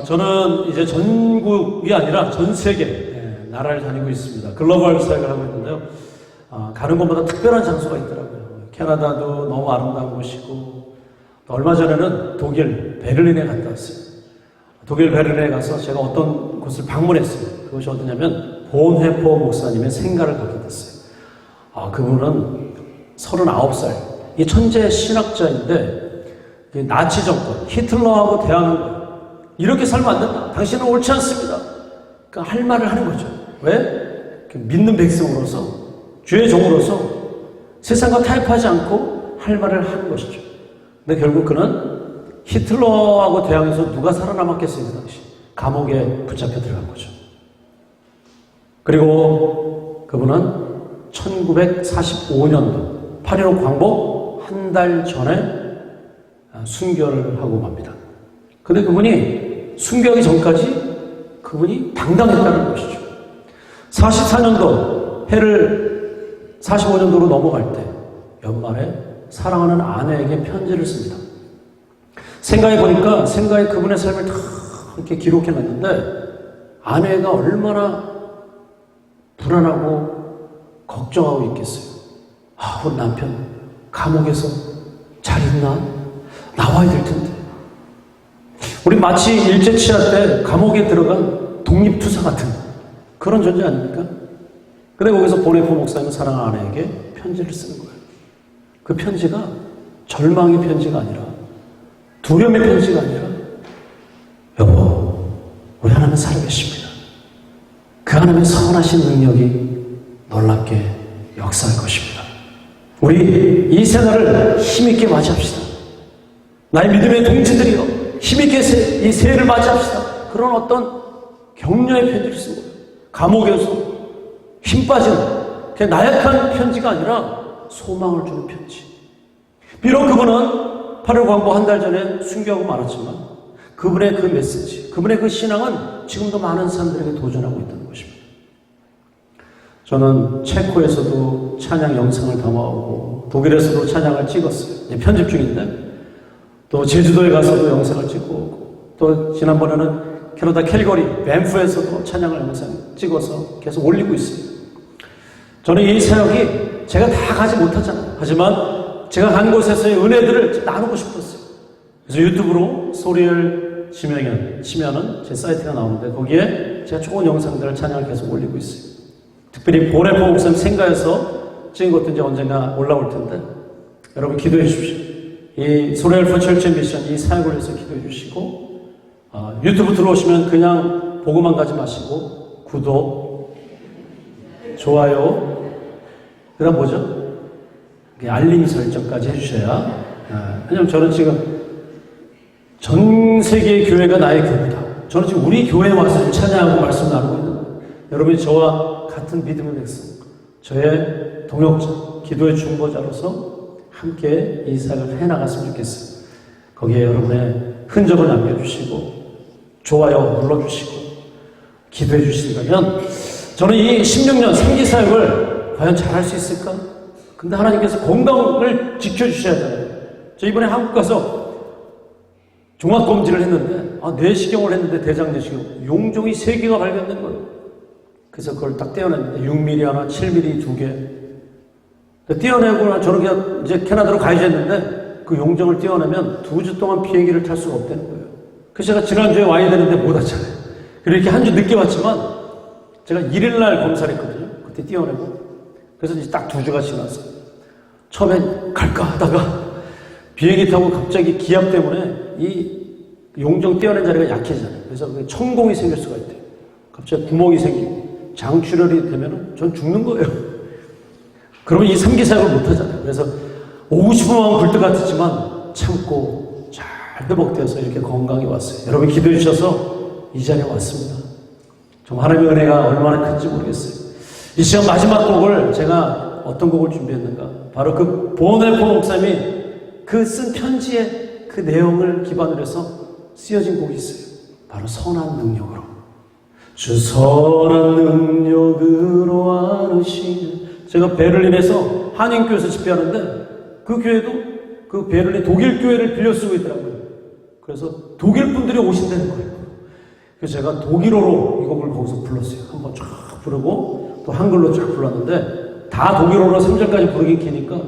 저는 이제 전국이 아니라 전 세계 나라를 다니고 있습니다. 글로벌 사역을 하고 있는데요. 가는 곳마다 특별한 장소가 있더라고요. 캐나다도 너무 아름다운 곳이고, 또 얼마 전에는 독일 베를린에 갔다 왔어요. 독일 베를린에 가서 제가 어떤 곳을 방문했어요. 그것이 어디냐면 본회포 목사님의 생가를 갖게 됐어요. 그분은 39살, 이 천재 신학자인데 나치 정권, 히틀러하고 대항한 거예요. 이렇게 살면 안 된다. 당신은 옳지 않습니다. 그러니까 할 말을 하는 거죠. 왜? 믿는 백성으로서, 주의 종으로서 세상과 타협하지 않고 할 말을 하는 것이죠. 근데 결국 그는 히틀러하고 대항해서 누가 살아남았겠어요, 그 당시. 감옥에 붙잡혀 들어간 거죠. 그리고 그분은 1945년도 8.15 광복 한 달 전에 순교를 하고 맙니다. 근데 그분이 순교하기 전까지 그분이 당당했다는 것이죠. 44년도 해를 45년도로 넘어갈 때 연말에 사랑하는 아내에게 편지를 씁니다. 생가에 보니까 생가에 그분의 삶을 다 이렇게 기록해놨는데 아내가 얼마나 불안하고 걱정하고 있겠어요. 우리 남편 감옥에서 잘 있나? 나와야 될 텐데. 우리 마치 일제치하 때 감옥에 들어간 독립투사 같은 그런 존재 아닙니까? 근데 거기서 본회포 목사님은 사랑하는 아내에게 편지를 쓰는 거예요. 그 편지가 절망의 편지가 아니라, 두려움의 편지가 아니라, 여보, 우리 하나님 살아계십니다. 그 하나님의 선하신 능력이 놀랍게 역사할 것입니다. 우리 이 생활을 힘있게 맞이합시다. 나의 믿음의 동지들이여, 힘있게 이 새해를 맞이합시다. 그런 어떤 격려의 편지를 쓴 거예요. 감옥에서 힘 빠진 그냥 나약한 편지가 아니라 소망을 주는 편지. 비록 그분은 8.15 광복 한 달 전에 순교하고 말았지만 그분의 그 메시지, 그분의 그 신앙은 지금도 많은 사람들에게 도전하고 있다는 것입니다. 저는 체코에서도 찬양 영상을 담아오고 독일에서도 찬양을 찍었어요. 편집 중인데, 또 제주도에 가서도 영상을 찍고 오고, 또 지난번에는 캐나다 캘거리, 밴프에서도 찬양을 영상 찍어서 계속 올리고 있어요. 저는 이 사역이 제가 다 가지 못하잖아요. 하지만 제가 간 곳에서의 은혜들을 나누고 싶었어요. 그래서 유튜브로 소리를 치면은 제 사이트가 나오는데 거기에 제가 좋은 영상들을 찬양을 계속 올리고 있어요. 특별히 본회포 목사님 생가에서 찍은 것도 이제 언젠가 올라올 텐데 여러분 기도해 주십시오. 이 소리엘포 철치 미션 이 사역을 위해서 기도해 주시고, 유튜브 들어오시면 그냥 보고만 가지 마시고 구독, 좋아요, 그 다음 뭐죠? 알림 설정까지 해주셔야. 왜냐면 저는 지금 전 세계의 교회가 나의 교회다. 저는 지금 우리 교회에 와서 찬양하고 말씀 나누고 있는 거예요. 여러분이 저와 같은 믿음의 백성, 저의 동역자, 기도의 중보자로서 함께 이 사역을 해나갔으면 좋겠어요. 거기에 여러분의 흔적을 남겨주시고 좋아요 눌러주시고 기도해 주신다면 저는 이 16년 생기사역을 과연 잘할 수 있을까? 근데 하나님께서 건강을 지켜주셔야 하잖아요. 저 이번에 한국 가서 종합검진을 했는데 내시경을 했는데 대장 내시경 용종이 3개가 발견된 거예요. 그래서 그걸 딱 떼어냈는데 6mm 하나, 7mm 2개 떼어내고 저는 그냥 이제 캐나다로 가야지 했는데 그 용종을 떼어내면 2주 동안 비행기를 탈 수가 없다는 거예요. 그래서 제가 지난주에 와야 되는데 못 왔잖아요. 이렇게 한 주 늦게 왔지만 제가 1일날 검사를 했거든요. 그때 떼어내고 그래서 이제 딱 2주가 지나서 처음엔 갈까 하다가 비행기 타고 갑자기 기압 때문에 이 용종 떼어낸 자리가 약해지잖아요. 그래서 천공이 생길 수가 있대요. 갑자기 구멍이 생기고 장출혈이 되면 전 죽는 거예요. 그러면 이 3기 사역을 못 하잖아요. 그래서 오고 싶은 마음은 굴뚝 같았지만 참고 잘 회복되어서 이렇게 건강히 왔어요. 여러분 기도해 주셔서 이 자리에 왔습니다. 정말 하나님의 은혜가 얼마나 큰지 모르겠어요. 이 시간 마지막 곡을 제가 어떤 곡을 준비했는가? 바로 그 본회포 목사님이 그 쓴 편지의 그 내용을 기반으로 해서 쓰여진 곡이 있어요. 바로 선한 능력으로. 주 선한 능력으로 안으시는. 제가 베를린에서 한인교회에서 집회하는데 그 교회도 그 베를린 독일 교회를 빌려 쓰고 있더라고요. 그래서 독일 분들이 오신다는 거예요. 그래서 제가 독일어로 이 곡을 거기서 불렀어요. 한번 쫙 부르고 또 한글로 쫙 불렀는데 다 독일어로 3절까지 부르긴 기니까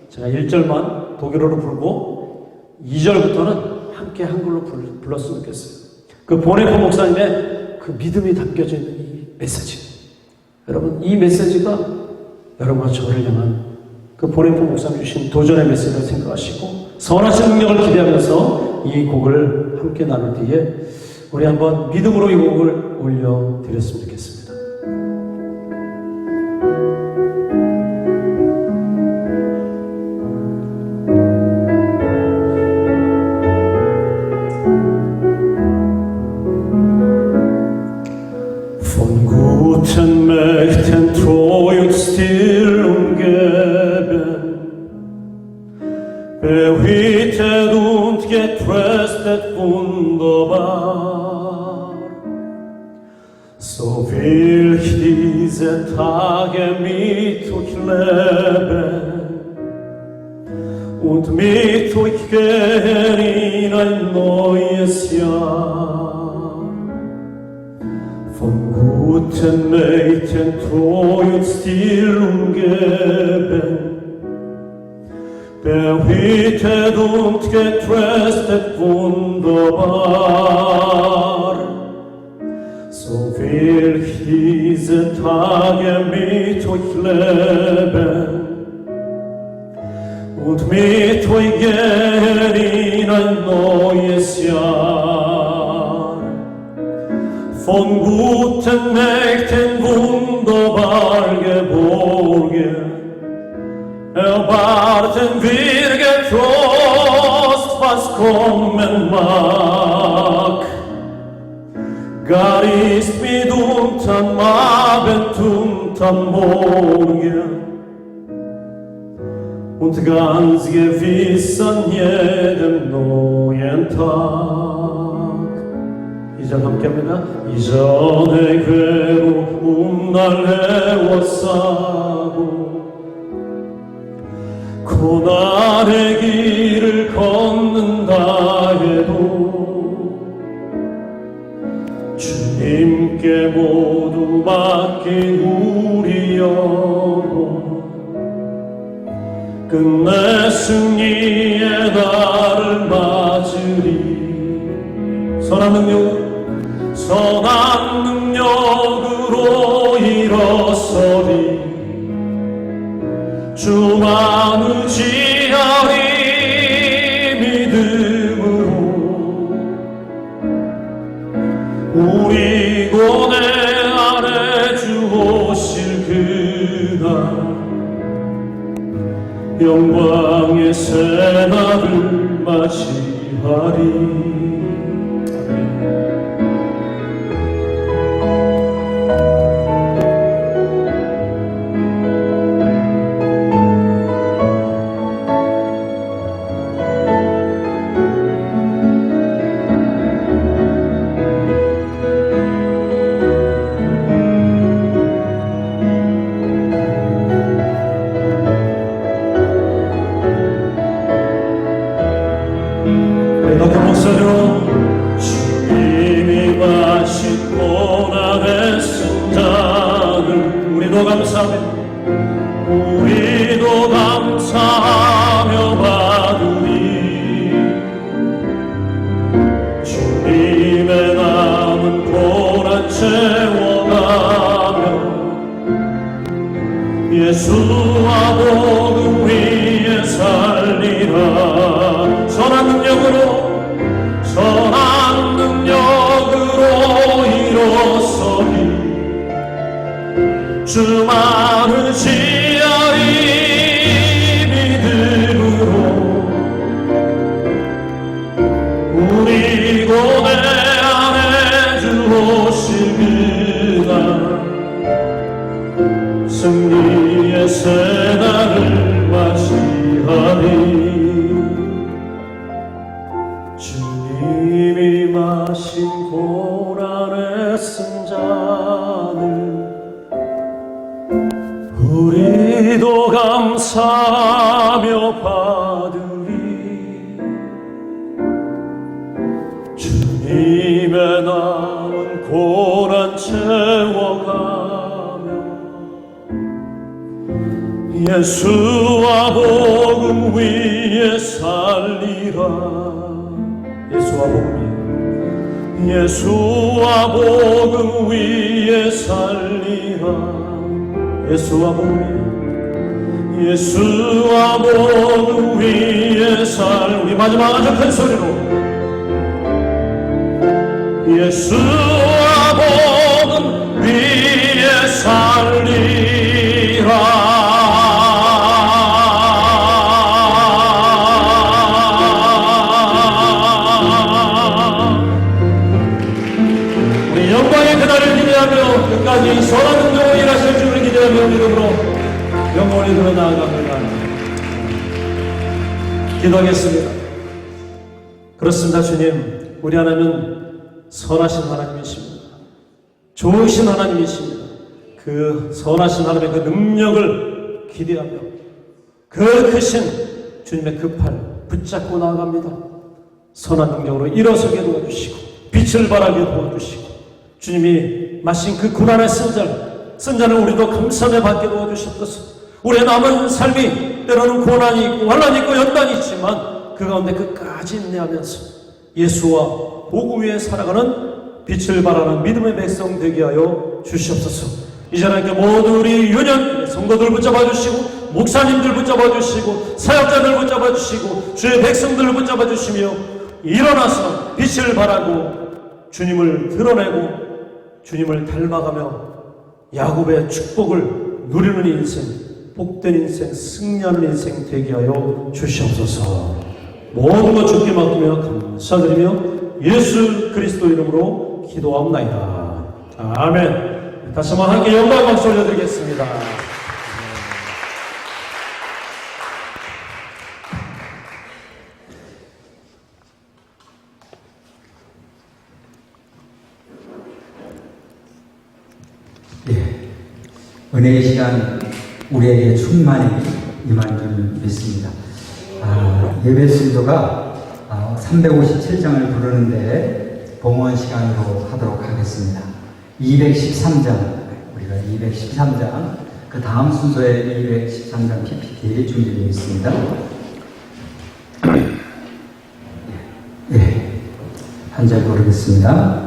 제가 1절만 독일어로 부르고 2절부터는 함께 한글로 불렀으면 좋겠어요. 그 보네포 목사님의 그 믿음이 담겨져 있는 이 메시지, 여러분 이 메시지가 여러분과 저를 향한 그 보네포 목사님 주신 도전의 메시지를 생각하시고 선하신 능력을 기대하면서 이 곡을 함께 나눌 때에 우리 한번 믿음으로 이 곡을 올려드렸으면 좋겠습니다. Von guten Mächten treu und still umgeben, behütet und getröstet wunderbar. So will ich diese Tage mit euch leben und mit euch gehen in ein neues Jahr. Von guten Mächten treu und still umgeben, behütet und getröstet wunderbar. So will ich diese Tage mit euch leben und mit euch gehen in ein neues Jahr. Von guten Mächten wunderbar geborgen, erwarten wir getrost, was kommen mag. Gar ist mitunter am Abend und am Morgen und ganz gewiss an jedem neuen Tag. 이전 함께합니다. 이전의 괴로움 날 애워싸고 고난의 길을 걷는다 해도 주님께 모두 맡긴 우리 영혼 끝내 승리의 날을 맞으리. 선한 능력으로 일어서리. 주만 의지하리 믿음으로. 우리 고뇌 아래 주 오실 그날 영광의 새날을 맞이하리. 주님이 마신 고난의 승자를 우리도 감사하며 받으리. 주님의 남은 고난 채워가며 예수와 복음 위에 살리라. 선한 능력으로 일어서리. 주만 의지하리 믿음으로. 우리 고뇌 안에 주 오실 그날 승리의 새날을 맞이하리. 주님이 마신 고난의 승잔을 우리도 감사하며 받으리. 주님의 날 남은 고난 채워가며 예수와 복음 위에 살리라. 예수와 복음이 예수와 복음 위에 살리라. 예수와 복음이 예수와 복음 위에 우리 마지막 아주 큰 소리로 예수와 복음 위에 살리라. 우리 영광의 그날을 기대하며 끝까지 선한 능력을 일하실 주를 기대하며 믿음으로 영원히 들어 나아갑니다. 기도하겠습니다. 그렇습니다. 주님, 우리 하나님은 선하신 하나님이십니다. 좋으신 하나님이십니다. 그 선하신 하나님의 그 능력을 기대하며 그 크신 주님의 그 팔 붙잡고 나아갑니다. 선한 능력으로 일어서게 도와주시고 빛을 발하게 도와주시고 주님이 마신 그 고난의 쓴잔을 우리도 감사하며 받게 도와주셨소서. 우리의 남은 삶이 때로는 고난이 있고 환난이 있고 연단이 있지만 그 가운데 끝까지 인내하면서 예수와 복음 위에 살아가는 빛을 발하는 믿음의 백성 되게 하여 주시옵소서. 이제 하나님께 모든 우리 유년 성도들 붙잡아 주시고 목사님들 붙잡아 주시고 사역자들 붙잡아 주시고 주의 백성들을 붙잡아 주시며 일어나서 빛을 발하고 주님을 드러내고 주님을 닮아가며 야곱의 축복을 누리는 인생, 복된 인생, 승리하는 인생 되게 하여 주시옵소서. 모든 것 주께 맡기며 감사드리며 예수 그리스도 이름으로 기도합나이다. 아멘. 다시 한번 함께 영광 박수 올려드리겠습니다. 은혜의 시간 우리에게 충만히 임한 줄 믿습니다. 예배 순서가 357장을 부르는데 봉헌 시간으로 하도록 하겠습니다. 213장, 우리가 213장, 그 다음 순서에 213장 PPT 준비되어 있습니다. 한 절 부르겠습니다.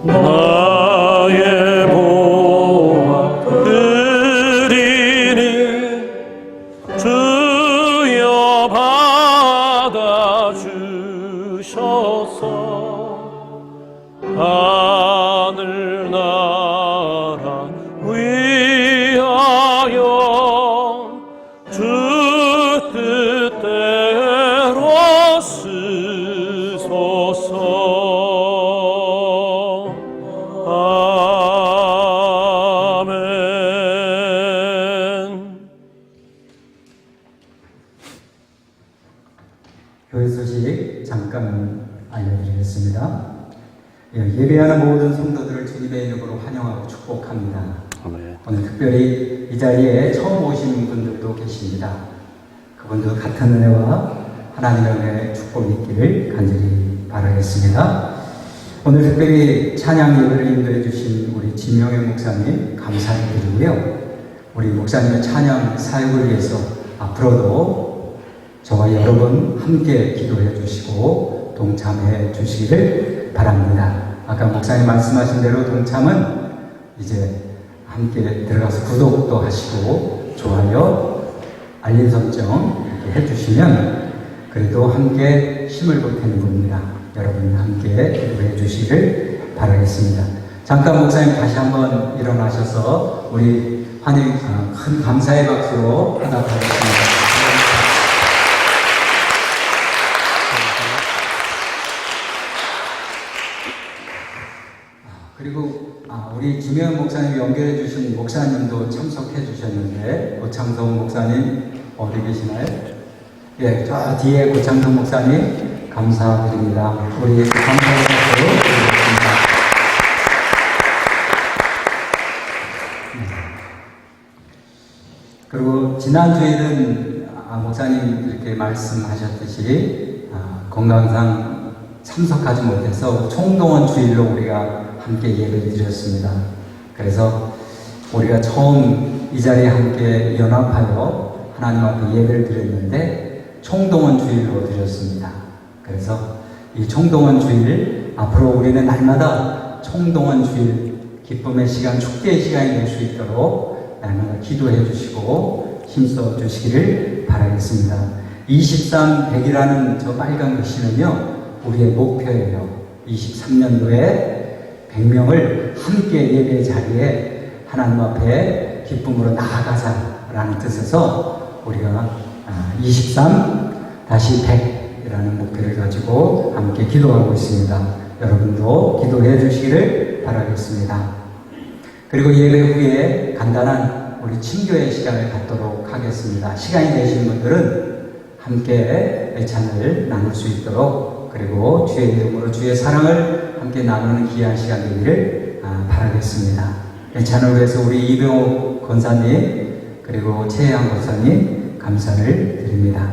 나의 보화 드리니 주여 받아주셔서 하늘나라 위하여 주 뜻대로 쓰소서. 교회 소식 잠깐 알려드리겠습니다. 예배하는 모든 성도들을 주님의 이름으로 환영하고 축복합니다. 아멘. 오늘 특별히 이 자리에 처음 오신 분들도 계십니다. 그분들 같은 은혜와 하나님의 은혜 축복이 있기를 간절히 바라겠습니다. 오늘 특별히 찬양 예배를 인도해 주신 우리 진명현 목사님 감사드리고요. 우리 목사님의 찬양 사역을 위해서 앞으로도 저와 여러분 함께 기도해 주시고 동참해 주시기를 바랍니다. 아까 목사님 말씀하신 대로 동참은 이제 함께 들어가서 구독도 하시고 좋아요, 알림 설정 이렇게 해주시면 그래도 함께 힘을 볼 테는 겁니다. 여러분 함께 기도해 주시기를 바라겠습니다. 잠깐 목사님 다시 한번 일어나셔서 우리 환영 큰 감사의 박수로 응답하겠습니다. 그리고 우리 김혜원 목사님이 연결해 주신 목사님도 참석해 주셨는데 고창성 목사님 어디 계시나요? 예, 저 뒤에 고창성 목사님 감사드립니다. 우리 감사의 박수 드리겠습니다. 그리고 지난주에는 목사님 이렇게 말씀하셨듯이 건강상 참석하지 못해서 총동원 주일로 우리가 함께 예배를 드렸습니다. 그래서 우리가 처음 이 자리에 함께 연합하여 하나님 앞에 예배를 드렸는데 총동원 주일로 드렸습니다. 그래서 이 총동원 주일, 앞으로 우리는 날마다 총동원 주일, 기쁨의 시간, 축제의 시간이 될 수 있도록 날마다 기도해 주시고 힘써 주시기를 바라겠습니다. 2300이라는 저 빨간 글씨는요, 우리의 목표예요. 23년도에 100명을 함께 예배 자리에 하나님 앞에 기쁨으로 나아가자라는 뜻에서 우리가 23-100이라는 목표를 가지고 함께 기도하고 있습니다. 여러분도 기도해 주시기를 바라겠습니다. 그리고 예배 후에 간단한 우리 친교의 시간을 갖도록 하겠습니다. 시간이 되신 분들은 함께 애찬을 나눌 수 있도록, 그리고 주의 이름으로 주의 사랑을 함께 나누는 귀한 시간 되기를 바라겠습니다. 애찬을 위해서 우리 이병호 권사님 그리고 최혜양 권사님 감사를 드립니다.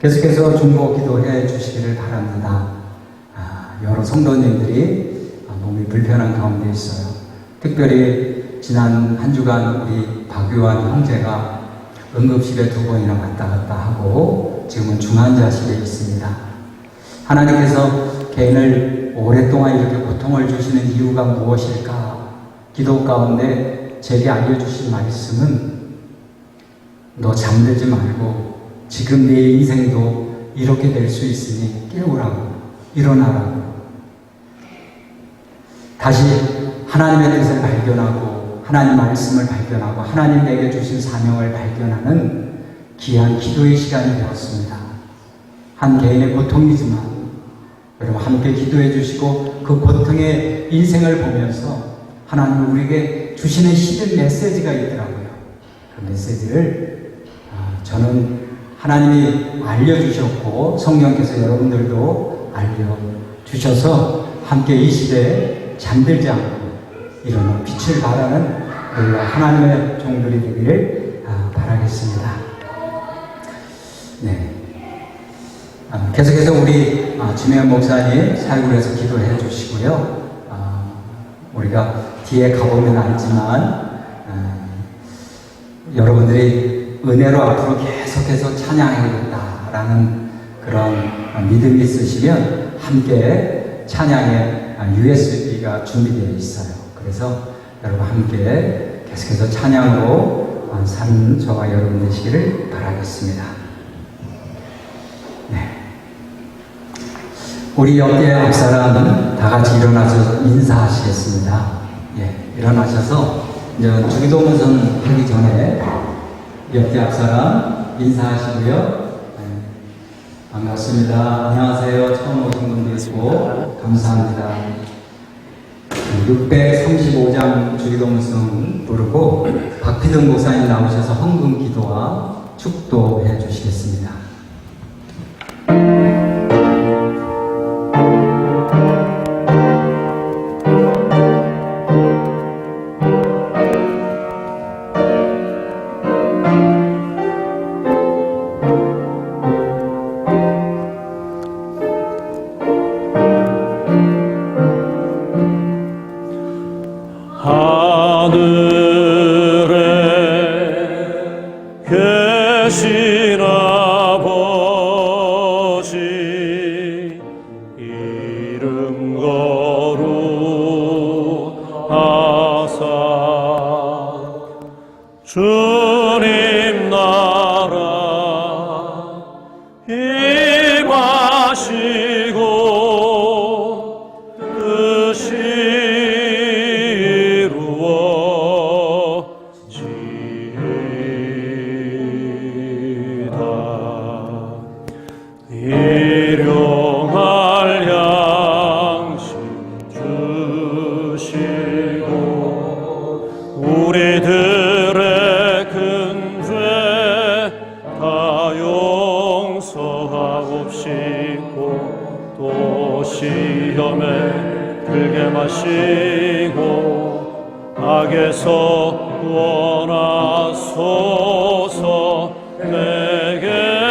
계속해서 중보 기도해 주시기를 바랍니다. 여러 성도님들이 몸이 불편한 가운데 있어요. 특별히 지난 한 주간 우리 박유한 형제가 응급실에 2번이나 왔다 갔다 하고 지금은 중환자실에 있습니다. 하나님께서 개인을 오랫동안 이렇게 고통을 주시는 이유가 무엇일까? 기도 가운데 제게 알려주신 말씀은 너 잠들지 말고 지금 내 인생도 이렇게 될 수 있으니 깨우라고, 일어나라고. 다시 하나님의 뜻을 발견하고 하나님 말씀을 발견하고 하나님 내게 주신 사명을 발견하는 귀한 기도의 시간이 되었습니다. 한 개인의 고통이지만 여러분 함께 기도해 주시고 그 고통의 인생을 보면서 하나님 우리에게 주시는 히든 메시지가 있더라고요. 그 메시지를 저는 하나님이 알려주셨고 성령께서 여러분들도 알려주셔서 함께 이 시대에 잠들지 않고 일어나 빛을 발하는 하나님의 종들이 되기를 바라겠습니다. 네. 계속해서 우리 주명 목사님 사역을 해서 기도해 주시고요. 우리가 뒤에 가보면 알지만 여러분들이 은혜로 앞으로 계속해서 찬양해야겠다라는 그런 믿음이 있으시면 함께 찬양의 USB가 준비되어 있어요. 그래서 여러분 함께 계속해서 찬양으로 사는 저와 여러분 되시기를 바라겠습니다. 네. 우리 옆에 앞사람 다 같이 일어나서 인사하시겠습니다. 예, 일어나셔서 이제 주기도문선 하기 전에 옆에 앞사람 인사하시고요. 네, 반갑습니다. 안녕하세요. 처음 오신 분도 있고 감사합니다. 635장 주기도문성 부르고 박피등 목사님 나오셔서 헌금 기도와 축도해 주시겠습니다. 계신 아버지 이름 거룩하사 주님 나라 임하시고 뜻이 일용할 양식 주시고 우리들의 큰 죄 다 용서하옵시고 또 시험에 들게 마시고 악에서 구원하소서. 내게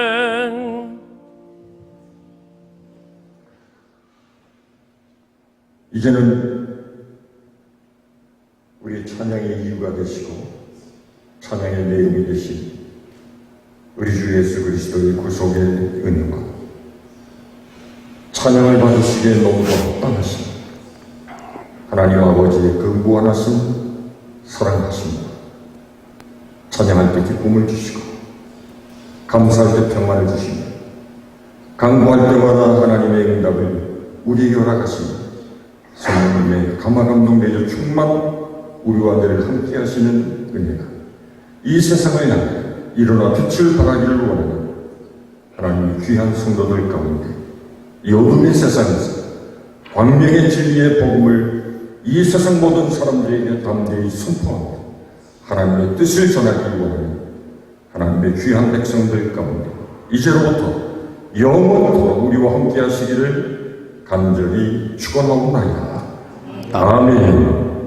아멘. 이제는 우리 찬양의 이유가 되시고 찬양의 내용이 되신 우리 주 예수 그리스도의 구속의 은혜와 찬양을 받으시기에 너무도 합당하신 하나님 아버지의 그 무한하신 사랑하심과 찬양할 때 기쁨을 주시고 감사할 때 평안을 주시며 강구할 때마다 하나님의 응답을 우리에게 허락하시며 성령님의 감화감동 내려 충만 우리와 늘 함께 하시는 은혜가 이 세상을 향해 일어나 빛을 발하기를 원하는 하나님의 귀한 성도들 가운데 이 어둠의 세상에서 광명의 진리의 복음을 이 세상 모든 사람들에게 담대히 선포하며 하나님의 뜻을 전하기를 원하는 하나님의 귀한 백성들 가운데 이제로부터 영원토록 우리와 함께 하시기를 간절히 축원하옵나이다. 아멘.